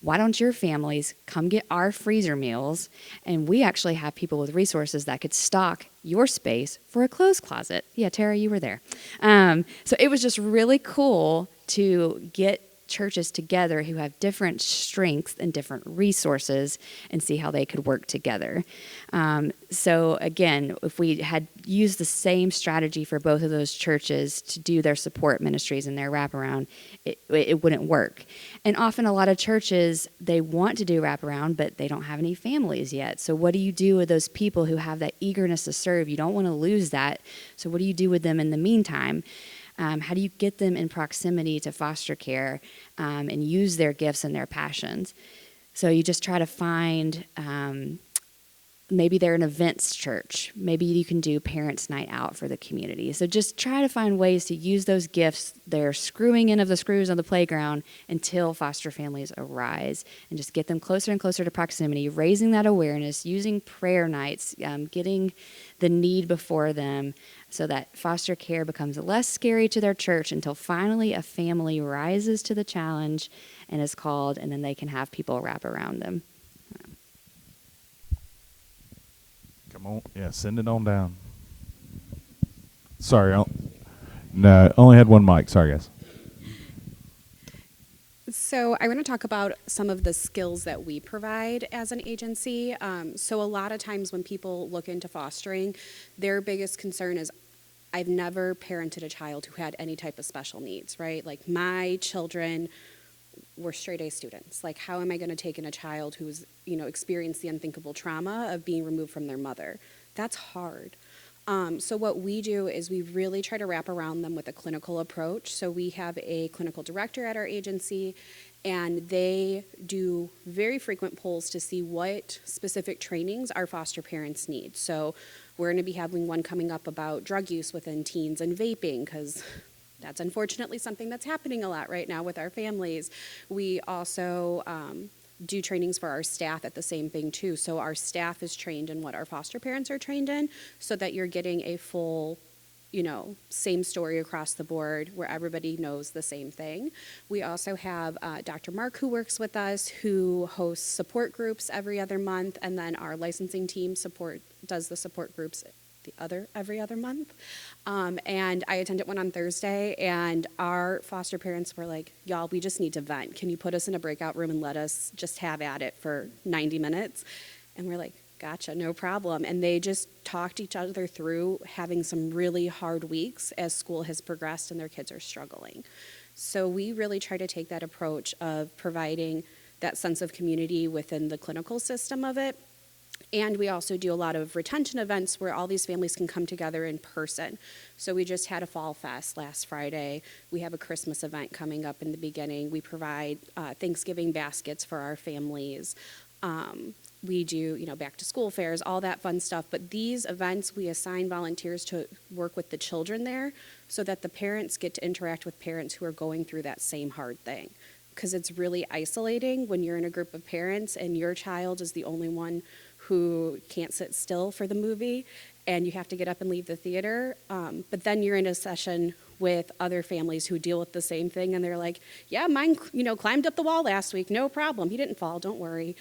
why don't your families come get our freezer meals, and we actually have people with resources that could stock your space for a clothes closet. Yeah, Tara, you were there. So it was just really cool to get churches together who have different strengths and different resources and see how they could work together. So again, if we had used the same strategy for both of those churches to do their support ministries and their wraparound, it wouldn't work. And often a lot of churches, they want to do wraparound, but they don't have any families yet. So what do you do with those people who have that eagerness to serve? You don't want to lose that. So what do you do with them in the meantime? How do you get them in proximity to foster care and use their gifts and their passions? So you just try to find, maybe they're an events church. Maybe you can do parents' night out for the community. So just try to find ways to use those gifts, their screwing in of the screws on the playground, until foster families arise, and just get them closer and closer to proximity, raising that awareness, using prayer nights, getting the need before them, so that foster care becomes less scary to their church until finally a family rises to the challenge and is called, and then they can have people wrap around them.
Come on. Yeah, send it on down. Sorry. No, only had one mic. Sorry, guys.
So I want to talk about some of the skills that we provide as an agency. So a lot of times when people look into fostering, their biggest concern is, I've never parented a child who had any type of special needs, right? Like, my children were straight A students. Like, how am I going to take in a child who's, experienced the unthinkable trauma of being removed from their mother? That's hard. So what we do is we really try to wrap around them with a clinical approach. So we have a clinical director at our agency, and they do very frequent polls to see what specific trainings our foster parents need. So we're going to be having one coming up about drug use within teens and vaping, because that's unfortunately something that's happening a lot right now with our families. We also do trainings for our staff at the same thing too. So our staff is trained in what our foster parents are trained in, so that you're getting a full, same story across the board where everybody knows the same thing. We also have Dr. Mark, who works with us, who hosts support groups every other month, and then our licensing team does the support groups every other month. And I attended one on Thursday, and our foster parents were like, y'all, we just need to vent. Can you put us in a breakout room and let us just have at it for 90 minutes? And we're like, gotcha, no problem. And they just talked each other through having some really hard weeks as school has progressed and their kids are struggling. So we really try to take that approach of providing that sense of community within the clinical system of it. And we also do a lot of retention events where all these families can come together in person. So we just had a Fall Fest last Friday. We have a Christmas event coming up in the beginning. We provide Thanksgiving baskets for our families. We do, back to school fairs, all that fun stuff. But these events, we assign volunteers to work with the children there, so that the parents get to interact with parents who are going through that same hard thing. Because it's really isolating when you're in a group of parents and your child is the only one who can't sit still for the movie, and you have to get up and leave the theater. But then you're in a session with other families who deal with the same thing, and they're like, yeah, mine, climbed up the wall last week, no problem. He didn't fall, don't worry.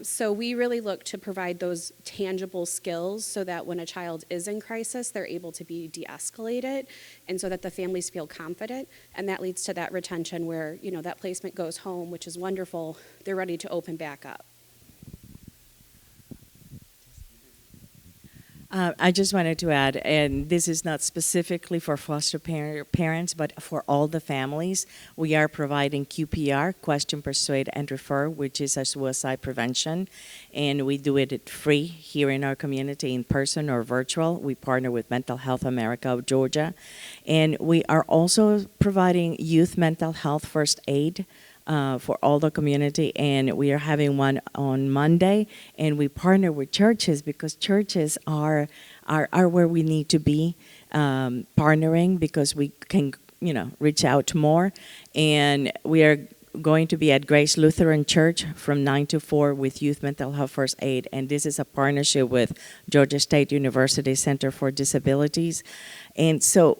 So we really look to provide those tangible skills so that when a child is in crisis, they're able to be de-escalated, and so that the families feel confident, and that leads to that retention where, that placement goes home, which is wonderful. They're ready to open back up.
I just wanted to add, and this is not specifically for foster parents, but for all the families, we are providing QPR, Question, Persuade, and Refer, which is a suicide prevention, and we do it free here in our community, in person or virtual. We partner with Mental Health America of Georgia, and we are also providing youth mental health first aid for all the community, and we are having one on Monday, and we partner with churches because churches are where we need to be partnering, because we can reach out more, and we are going to be at Grace Lutheran Church from 9 to 4 with Youth Mental Health First Aid, and this is a partnership with Georgia State University Center for Disabilities, and so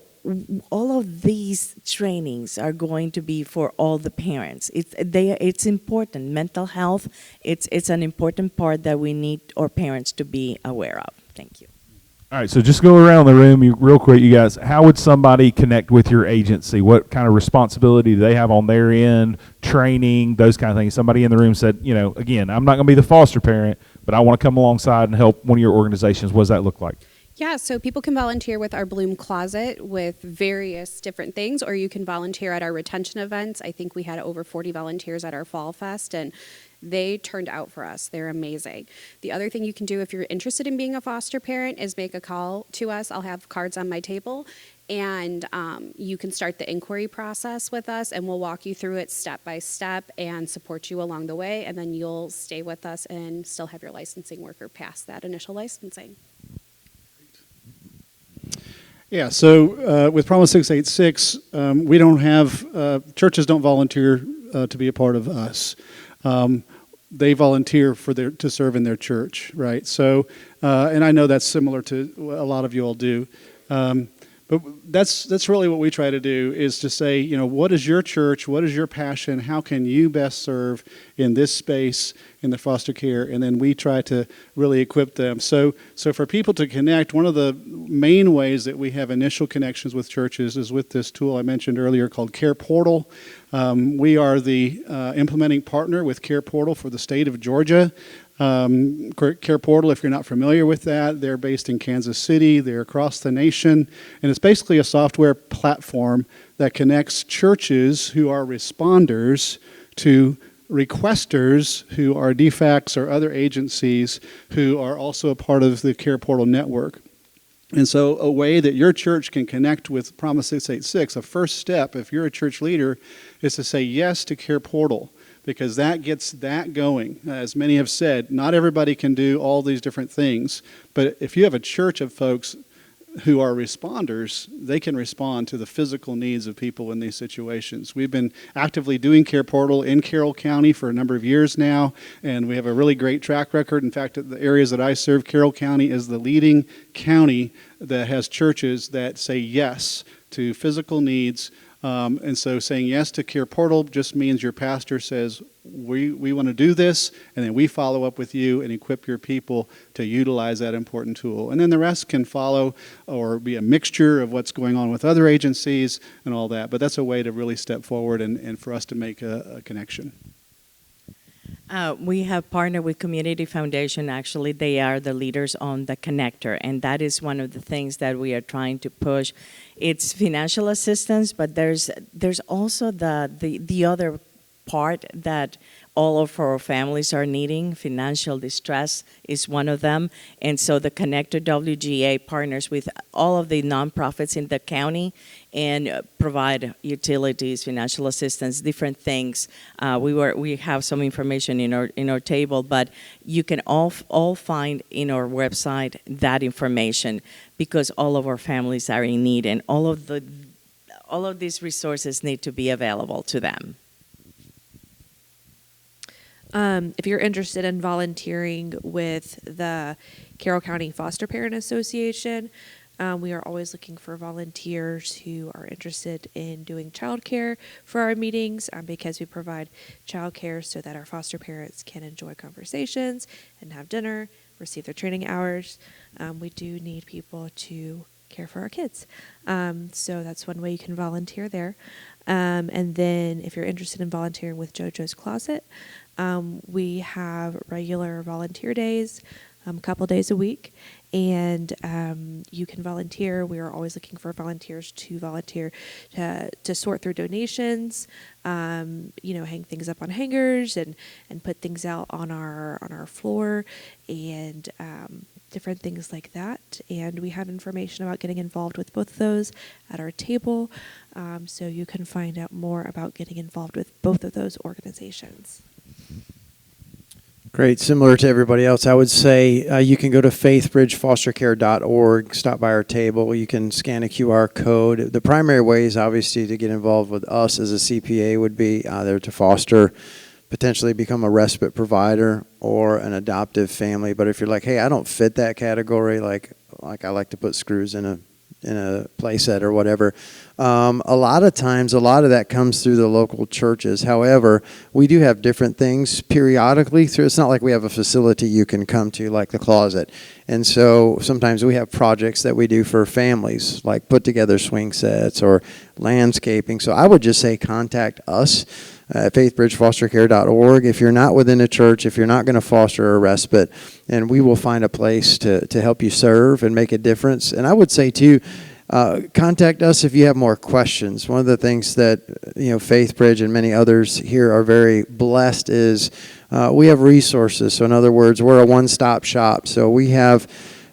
all of these trainings are going to be for all the parents. It's important. Mental health, it's an important part that we need our parents to be aware of. Thank you.
All right, so just go around the room real quick, you guys. How would somebody connect with your agency? What kind of responsibility do they have on their end, training, those kind of things? Somebody in the room said, again, I'm not going to be the foster parent, but I want to come alongside and help one of your organizations. What does that look like?
Yeah, so people can volunteer with our Bloom Closet with various different things, or you can volunteer at our retention events. I think we had over 40 volunteers at our Fall Fest, and they turned out for us. They're amazing. The other thing you can do if you're interested in being a foster parent is make a call to us. I'll have cards on my table, And you can start the inquiry process with us, and we'll walk you through it step by step and support you along the way. And then you'll stay with us and still have your licensing worker pass that initial licensing.
Yeah, so with Promise 686, we don't have, churches don't volunteer to be a part of us. They volunteer to serve in their church, right? So, and I know that's similar to what a lot of you all do. But that's really what we try to do, is to say, what is your church? What is your passion? How can you best serve in this space in the foster care? And then we try to really equip them. So for people to connect, one of the main ways that we have initial connections with churches is with this tool I mentioned earlier called Care Portal. We are the implementing partner with Care Portal for the state of Georgia. Care Portal, if you're not familiar with that, they're based in Kansas City. They're across the nation. And it's basically a software platform that connects churches who are responders to requesters who are DFACs or other agencies who are also a part of the Care Portal network. And so a way that your church can connect with Promise 686, a first step, if you're a church leader, is to say yes to Care Portal, because that gets that going. As many have said, not everybody can do all these different things, but if you have a church of folks who are responders, they can respond to the physical needs of people in these situations. We've been actively doing Care Portal in Carroll County for a number of years now, and we have a really great track record. In fact, the areas that I serve, Carroll County is the leading county that has churches that say yes to physical needs. And so saying yes to Care Portal just means your pastor says, we want to do this, and then we follow up with you and equip your people to utilize that important tool. And then the rest can follow or be a mixture of what's going on with other agencies and all that. But that's a way to really step forward and for us to make a connection.
We have partnered with Community Foundation. Actually, they are the leaders on the connector, and that is one of the things that we are trying to push. It's financial assistance, but there's also the other part that all of our families are needing. Financial distress is one of them, and so the Connector WGA partners with all of the nonprofits in the county and provide utilities, financial assistance, different things. We have some information in our table, but you can all find in our website that information, because all of our families are in need, and all of these resources need to be available to them.
If you're interested in volunteering with the Carroll County Foster Parent Association, we are always looking for volunteers who are interested in doing childcare for our meetings, because we provide childcare so that our foster parents can enjoy conversations and have dinner, receive their training hours. We do need people to care for our kids. So that's one way you can volunteer there. And then if you're interested in volunteering with JoJo's Closet, we have regular volunteer days, a couple days a week, and you can volunteer. We are always looking for volunteers to volunteer to sort through donations, hang things up on hangers and put things out on our floor, and different things like that. And we have information about getting involved with both of those at our table, so you can find out more about getting involved with both of those organizations.
Great. Similar to everybody else, I would say you can go to faithbridgefostercare.org, stop by our table. You can scan a QR code. The primary ways, obviously, to get involved with us as a CPA would be either to foster, potentially become a respite provider, or an adoptive family. But if you're like, hey, I don't fit that category, like I like to put screws in a playset or whatever, a lot of times, a lot of that comes through the local churches. However, we do have different things periodically. It's not like we have a facility you can come to like the closet. And so sometimes we have projects that we do for families, like put together swing sets or landscaping. So I would just say contact us at faithbridgefostercare.org if you're not within a church, if you're not going to foster a respite, and we will find a place to help you serve and make a difference. And I would say, too, contact us if you have more questions. One of the things that FaithBridge and many others here are very blessed is we have resources. So in other words, we're a one-stop shop. So we have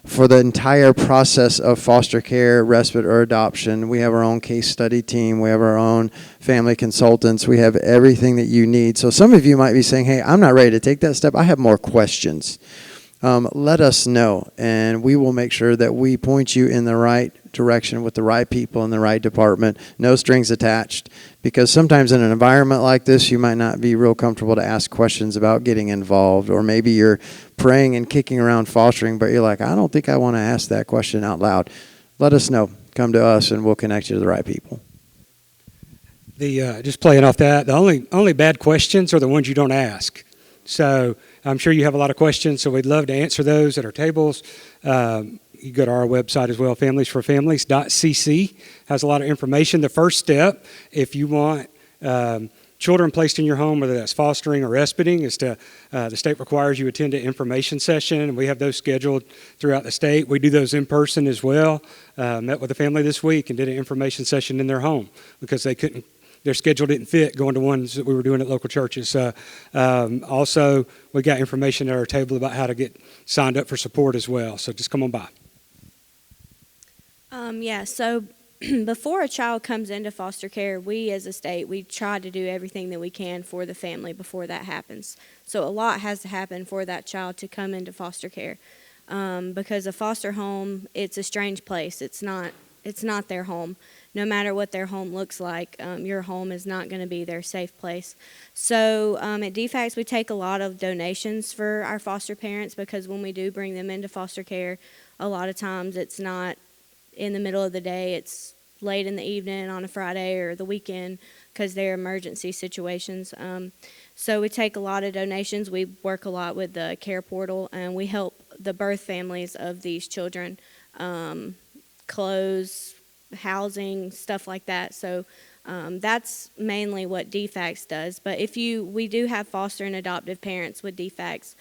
for the entire process of foster care, respite, or adoption. We have our own case study team. We have our own family consultants. We have everything that you need. So some of you might be saying, hey, I'm not ready to take that step. I have more questions. Let us know, and we will make sure that we point you in the right direction with the right people in the right department, no strings attached, because sometimes in an environment like this, you might not be real comfortable to ask questions about getting involved, or maybe you're praying and kicking around fostering, but you're like, I don't think I want to ask that question out loud. Let us know. Come to us, and we'll connect you to the right people.
Just playing off that, the only bad questions are the ones you don't ask. So I'm sure you have a lot of questions, so we'd love to answer those at our tables. You go to our website as well, familiesforfamilies.cc. Has a lot of information. The first step, if you want children placed in your home, whether that's fostering or respiting, is to the state requires you attend an information session, and we have those scheduled throughout the state. We do those in person as well. Met with a family this week and did an information session in their home because their schedule didn't fit going to ones that we were doing at local churches. Also, we got information at our table about how to get signed up for support as well. So just come on by.
So before a child comes into foster care, we as a state, we try to do everything that we can for the family before that happens. So a lot has to happen for that child to come into foster care. Because a foster home, it's a strange place. It's not their home. No matter what their home looks like, your home is not going to be their safe place. So at DFACS, we take a lot of donations for our foster parents because when we do bring them into foster care, a lot of times it's not in the middle of the day. It's late in the evening on a Friday or the weekend because they're emergency situations. So we take a lot of donations. We work a lot with the Care Portal, and we help the birth families of these children, clothes, housing, stuff like that. So that's mainly what DFACS does. But we do have foster and adoptive parents with DFACS.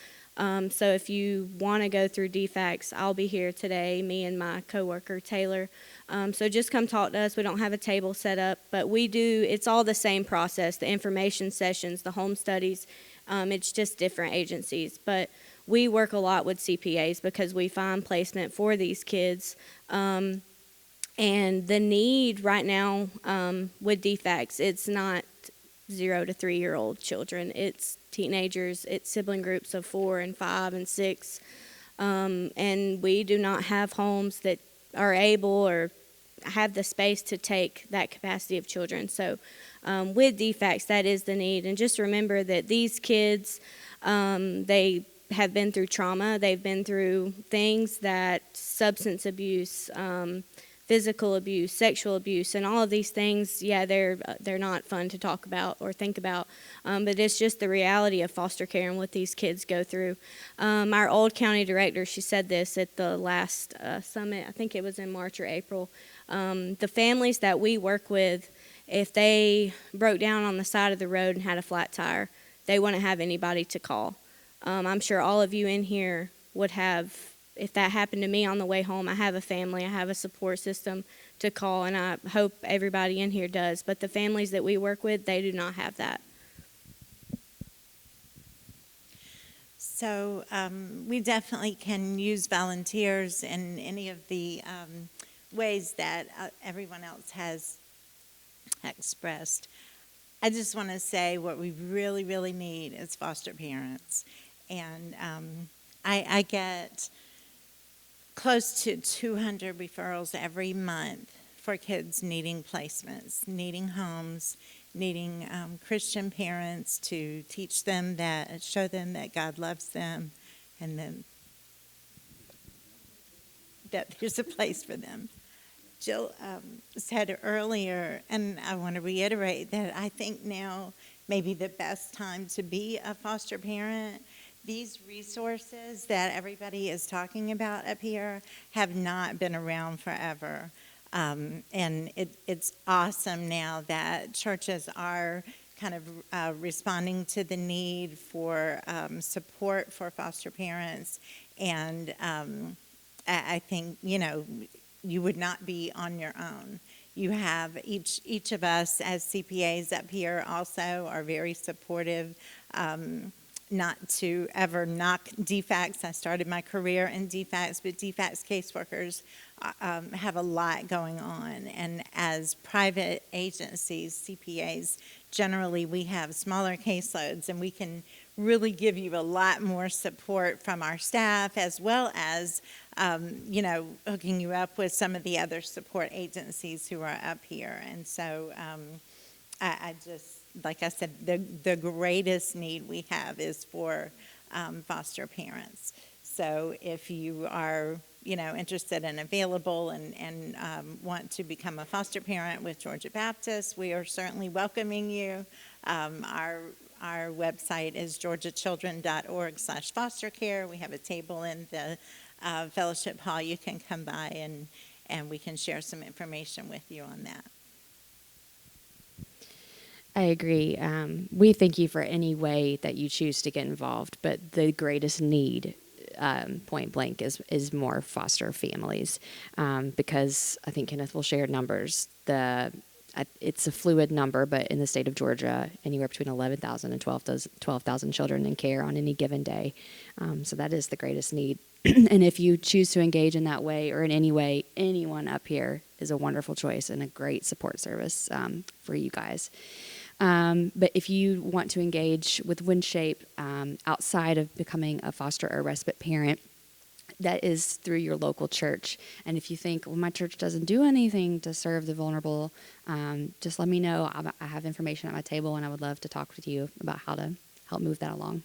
So if you want to go through DFACS, I'll be here today, me and my coworker Taylor. So just come talk to us. We don't have a table set up, but it's all the same process, the information sessions, the home studies. It's just different agencies. But we work a lot with CPAs because we find placement for these kids. And the need right now with DFACS, it's not 0 to 3-year-old children. It's teenagers. It's sibling groups of 4 and 5 and 6. And we do not have homes that are able or have the space to take that capacity of children. So with DFACS, that is the need. And just remember that these kids, they have been through trauma. They've been through things that substance abuse, physical abuse, sexual abuse, and all of these things, they're not fun to talk about or think about, but it's just the reality of foster care and what these kids go through. Our old county director, she said this at the last summit, I think it was in March or April. The families that we work with, if they broke down on the side of the road and had a flat tire, they wouldn't have anybody to call. I'm sure all of you in here would have. If that happened to me on the way home, I have a family, I have a support system to call, and I hope everybody in here does. But the families that we work with, they do not have that.
So we definitely can use volunteers in any of the ways that everyone else has expressed. I just want to say what we really, really need is foster parents. And I get close to 200 referrals every month for kids needing placements, needing homes, needing Christian parents to teach them that, show them that God loves them, and then that there's a place for them. Jill said earlier, and I want to reiterate that I think now may be the best time to be a foster parent. These resources that everybody is talking about up here have not been around forever. And it's awesome now that churches are kind of responding to the need for support for foster parents. And I think, you would not be on your own. You have each of us as CPAs up here also are very supportive not to ever knock DFACS. I started my career in DFACS, but DFACS caseworkers have a lot going on. And as private agencies, CPAs, generally we have smaller caseloads, and we can really give you a lot more support from our staff, as well as, hooking you up with some of the other support agencies who are up here. And so I just, like I said, the greatest need we have is for foster parents. So if you are, interested and available and want to become a foster parent with Georgia Baptist, we are certainly welcoming you. Our website is georgiachildren.org/fostercare. We have a table in the fellowship hall. You can come by and we can share some information with you on that.
I agree. We thank you for any way that you choose to get involved, but the greatest need, point blank, is more foster families, because I think Kenneth will share numbers. It's a fluid number, but in the state of Georgia, anywhere between 11,000 and 12,000 children in care on any given day. So that is the greatest need. And if you choose to engage in that way or in any way, anyone up here is a wonderful choice and a great support service for you guys. But if you want to engage with WinShape outside of becoming a foster or respite parent, that is through your local church. And if you think, well, my church doesn't do anything to serve the vulnerable, just let me know. I have information at my table, and I would love to talk with you about how to help move that along.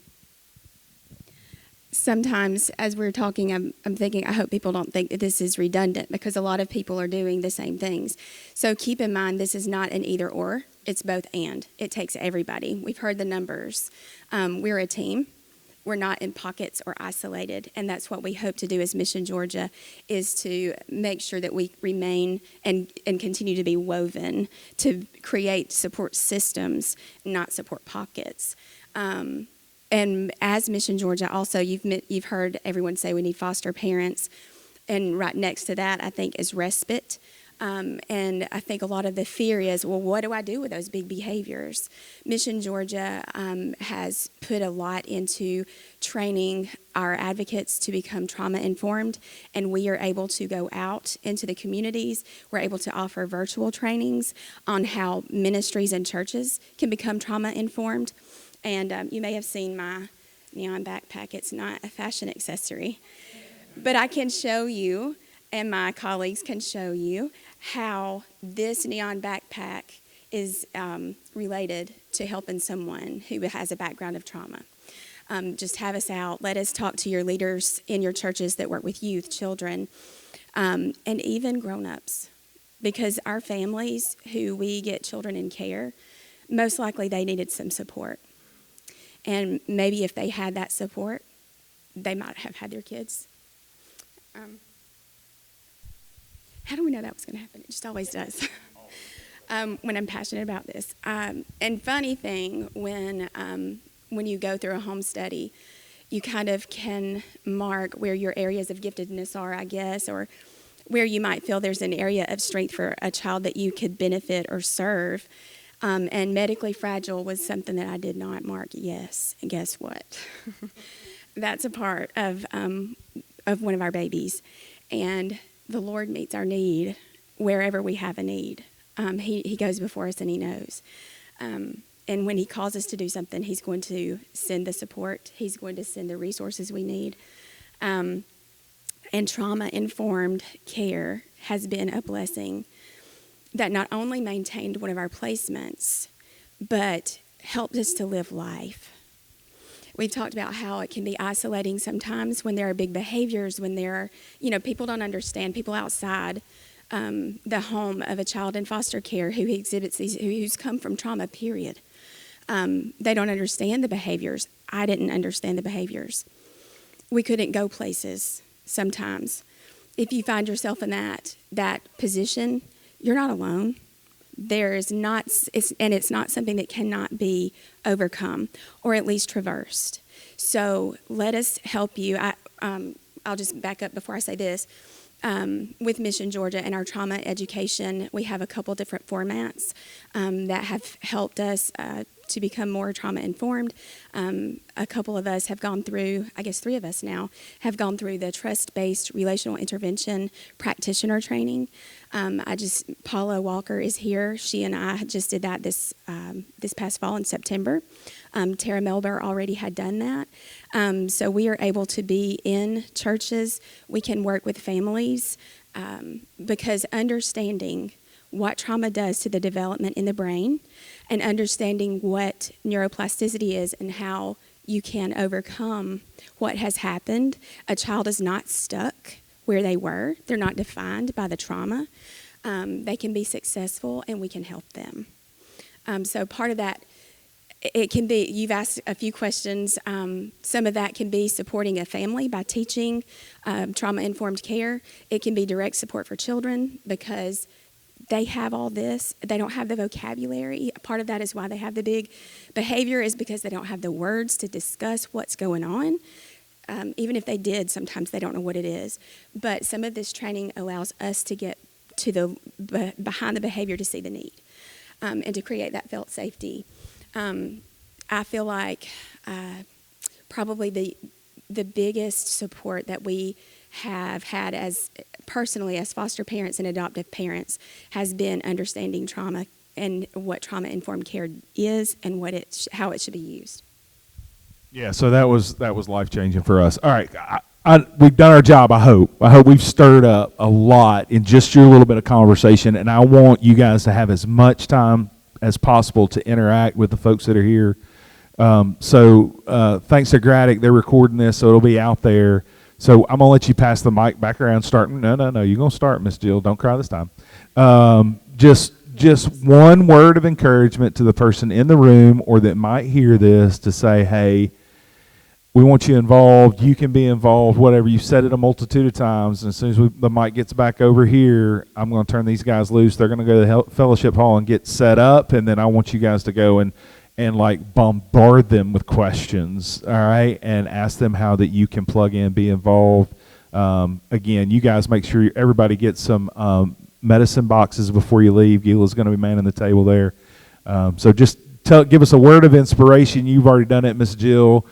Sometimes as we're talking, I'm thinking, I hope people don't think that this is redundant, because a lot of people are doing the same things. So keep in mind, this is not an either or, it's both and. It takes everybody. We've heard the numbers. We're a team. We're not in pockets or isolated, and that's what we hope to do as Mission Georgia, is to make sure that we remain and continue to be woven to create support systems, not support pockets. And as Mission Georgia, also, you've heard everyone say we need foster parents, and right next to that, I think, is respite. And I think a lot of the fear is, well, what do I do with those big behaviors? Mission Georgia has put a lot into training our advocates to become trauma-informed, and we are able to go out into the communities. We're able to offer virtual trainings on how ministries and churches can become trauma-informed. And you may have seen my neon backpack. It's not a fashion accessory. But I can show you, and my colleagues can show you, how this neon backpack is related to helping someone who has a background of trauma. Just have us out. Let us talk to your leaders in your churches that work with youth, children, and even grown-ups. Because our families who we get children in care, most likely they needed some support. And maybe if they had that support, they might have had their kids. How do we know that was going to happen? It just always does. When I'm passionate about this. And funny thing, when you go through a home study, you kind of can mark where your areas of giftedness are, I guess, or where you might feel there's an area of strength for a child that you could benefit or serve. And medically fragile was something that I did not mark yes. And guess what? That's a part of one of our babies. And the Lord meets our need wherever we have a need. He goes before us and He knows. And when He calls us to do something, He's going to send the support. He's going to send the resources we need. And trauma-informed care has been a blessing that not only maintained one of our placements, but helped us to live life. We've talked about how it can be isolating sometimes when there are big behaviors, when there are, people don't understand, people outside the home of a child in foster care who exhibits these, who's come from trauma, period. They don't understand the behaviors. I didn't understand the behaviors. We couldn't go places sometimes. If you find yourself in that position, you're not alone. It's not something that cannot be overcome or at least traversed. So let us help you. I'll just back up before I say this. With Mission Georgia and our trauma education, we have a couple different formats that have helped us to become more trauma informed. A couple of us have gone through, I guess 3 of us now, have gone through the trust-based relational intervention practitioner training. Paula Walker is here. She and I just did that this past fall in September. Tara Melber already had done that. So we are able to be in churches. We can work with families because understanding what trauma does to the development in the brain and understanding what neuroplasticity is and how you can overcome what has happened. A child is not stuck where they were. They're not defined by the trauma. They can be successful, and we can help them. So part of that, it can be, you've asked a few questions. Some of that can be supporting a family by teaching trauma-informed care. It can be direct support for children because they have all this. They don't have the vocabulary. Part of that is why they have the big behavior is because they don't have the words to discuss what's going on. Even if they did, sometimes they don't know what it is. But some of this training allows us to get to the behind the behavior to see the need and to create that felt safety. I feel like probably the biggest support that we have had as personally as foster parents and adoptive parents has been understanding trauma and what trauma-informed care is and how it should be used.
Yeah, so that was life-changing for us. All right, we've done our job, I hope. I hope we've stirred up a lot in just your little bit of conversation, and I want you guys to have as much time as possible to interact with the folks that are here. So thanks to Gradic, they're recording this, so it'll be out there. So I'm going to let you pass the mic back around starting. No, you're going to start, Miss Jill. Don't cry this time. Just one word of encouragement to the person in the room or that might hear this to say, hey, we want you involved. You can be involved, whatever. You've said it a multitude of times. And as soon as the mic gets back over here, I'm going to turn these guys loose. They're going to go to the fellowship hall and get set up. And then I want you guys to go and like bombard them with questions, all right, and ask them how that you can plug in, be involved. Again, you guys make sure everybody gets some medicine boxes before you leave. Gila's going to be manning the table there. So just give us a word of inspiration. You've already done it, Miss Jill.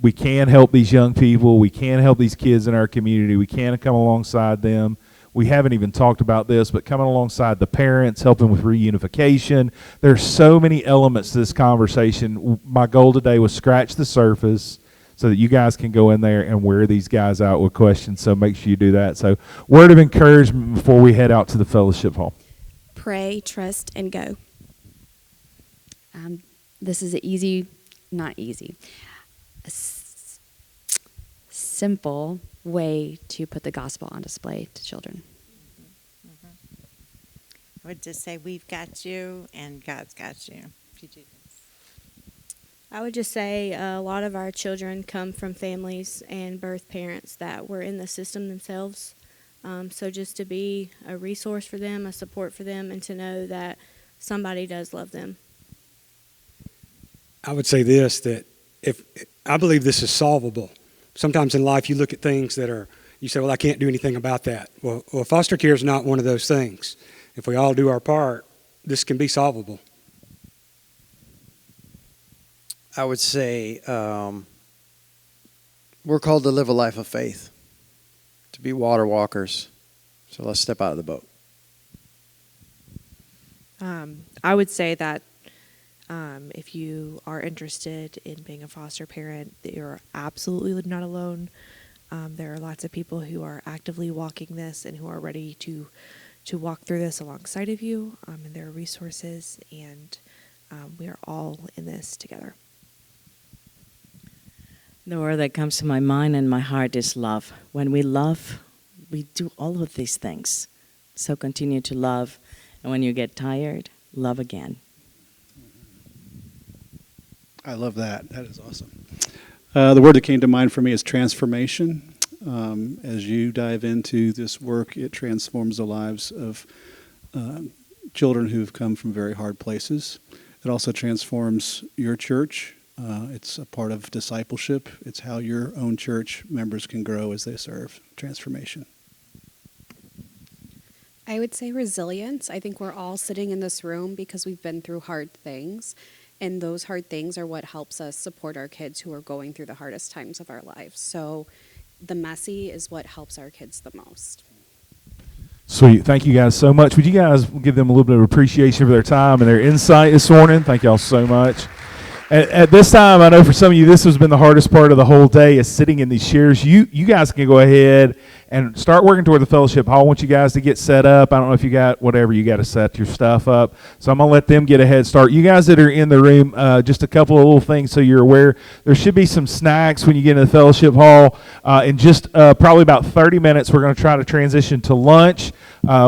We can help these young people. We can help these kids in our community. We can come alongside them. We haven't even talked about this, but coming alongside the parents, helping with reunification. There's so many elements to this conversation. My goal today was scratch the surface so that you guys can go in there and wear these guys out with questions. So make sure you do that. So word of encouragement before we head out to the fellowship hall.
Pray, trust, and go.
This is a simple way to put the gospel on display to children.
I would just say we've got you and God's got you.
I would just say a lot of our children come from families and birth parents that were in the system themselves. So just to be a resource for them, a support for them, and to know that somebody does love them.
I would say this, that if I believe this is solvable. Sometimes in life you look at things that you say, well, I can't do anything about that. Well, foster care is not one of those things. If we all do our part, this can be solvable.
I would say we're called to live a life of faith, to be water walkers. So let's step out of the boat.
I would say that if you are interested in being a foster parent, that you're absolutely not alone. There are lots of people who are actively walking this and who are ready to walk through this alongside of you, and there are resources, and we are all in this together.
The word that comes to my mind and my heart is love. When we love, we do all of these things. So continue to love, and when you get tired, love again.
I love that. That is awesome. The word that came to mind for me is transformation. As you dive into this work, it transforms the lives of children who've come from very hard places. It also transforms your church. It's a part of discipleship. It's how your own church members can grow as they serve. Transformation.
I would say resilience. I think we're all sitting in this room because we've been through hard things.
And those hard things are what helps us support our kids who are going through the hardest times of our lives. So the messy is what helps our kids the most.
Sweet. Thank you guys so much. Would you guys give them a little bit of appreciation for their time and their insight this morning? Thank y'all so much. At this time, I know for some of you, this has been the hardest part of the whole day is sitting in these chairs. You guys can go ahead and start working toward the fellowship hall. I want you guys to get set up. I don't know if you got whatever you got to set your stuff up. So I'm going to let them get a head start. You guys that are in the room, just a couple of little things so you're aware. There should be some snacks when you get into the fellowship hall. In just probably about 30 minutes, we're going to try to transition to lunch.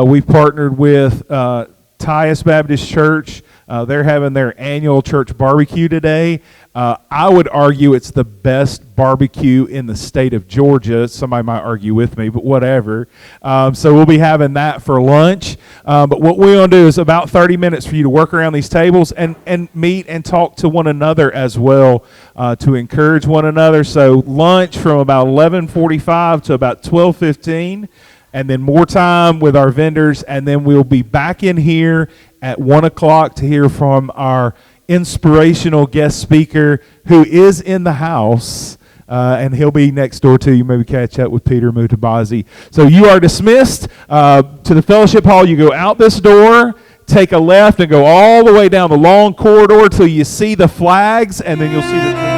We've partnered with Tyus Baptist Church. They're having their annual church barbecue today. I would argue it's the best barbecue in the state of Georgia. Somebody might argue with me, but whatever. So we'll be having that for lunch. But what we're going to do is about 30 minutes for you to work around these tables and meet and talk to one another as well to encourage one another. So lunch from about 11:45 to about 12:15. And then more time with our vendors, and then we'll be back in here at 1 o'clock to hear from our inspirational guest speaker who is in the house, and he'll be next door to you. Maybe catch up with Peter Mutabazi. So you are dismissed to the fellowship hall. You go out this door, take a left, and go all the way down the long corridor till you see the flags, and then you'll see the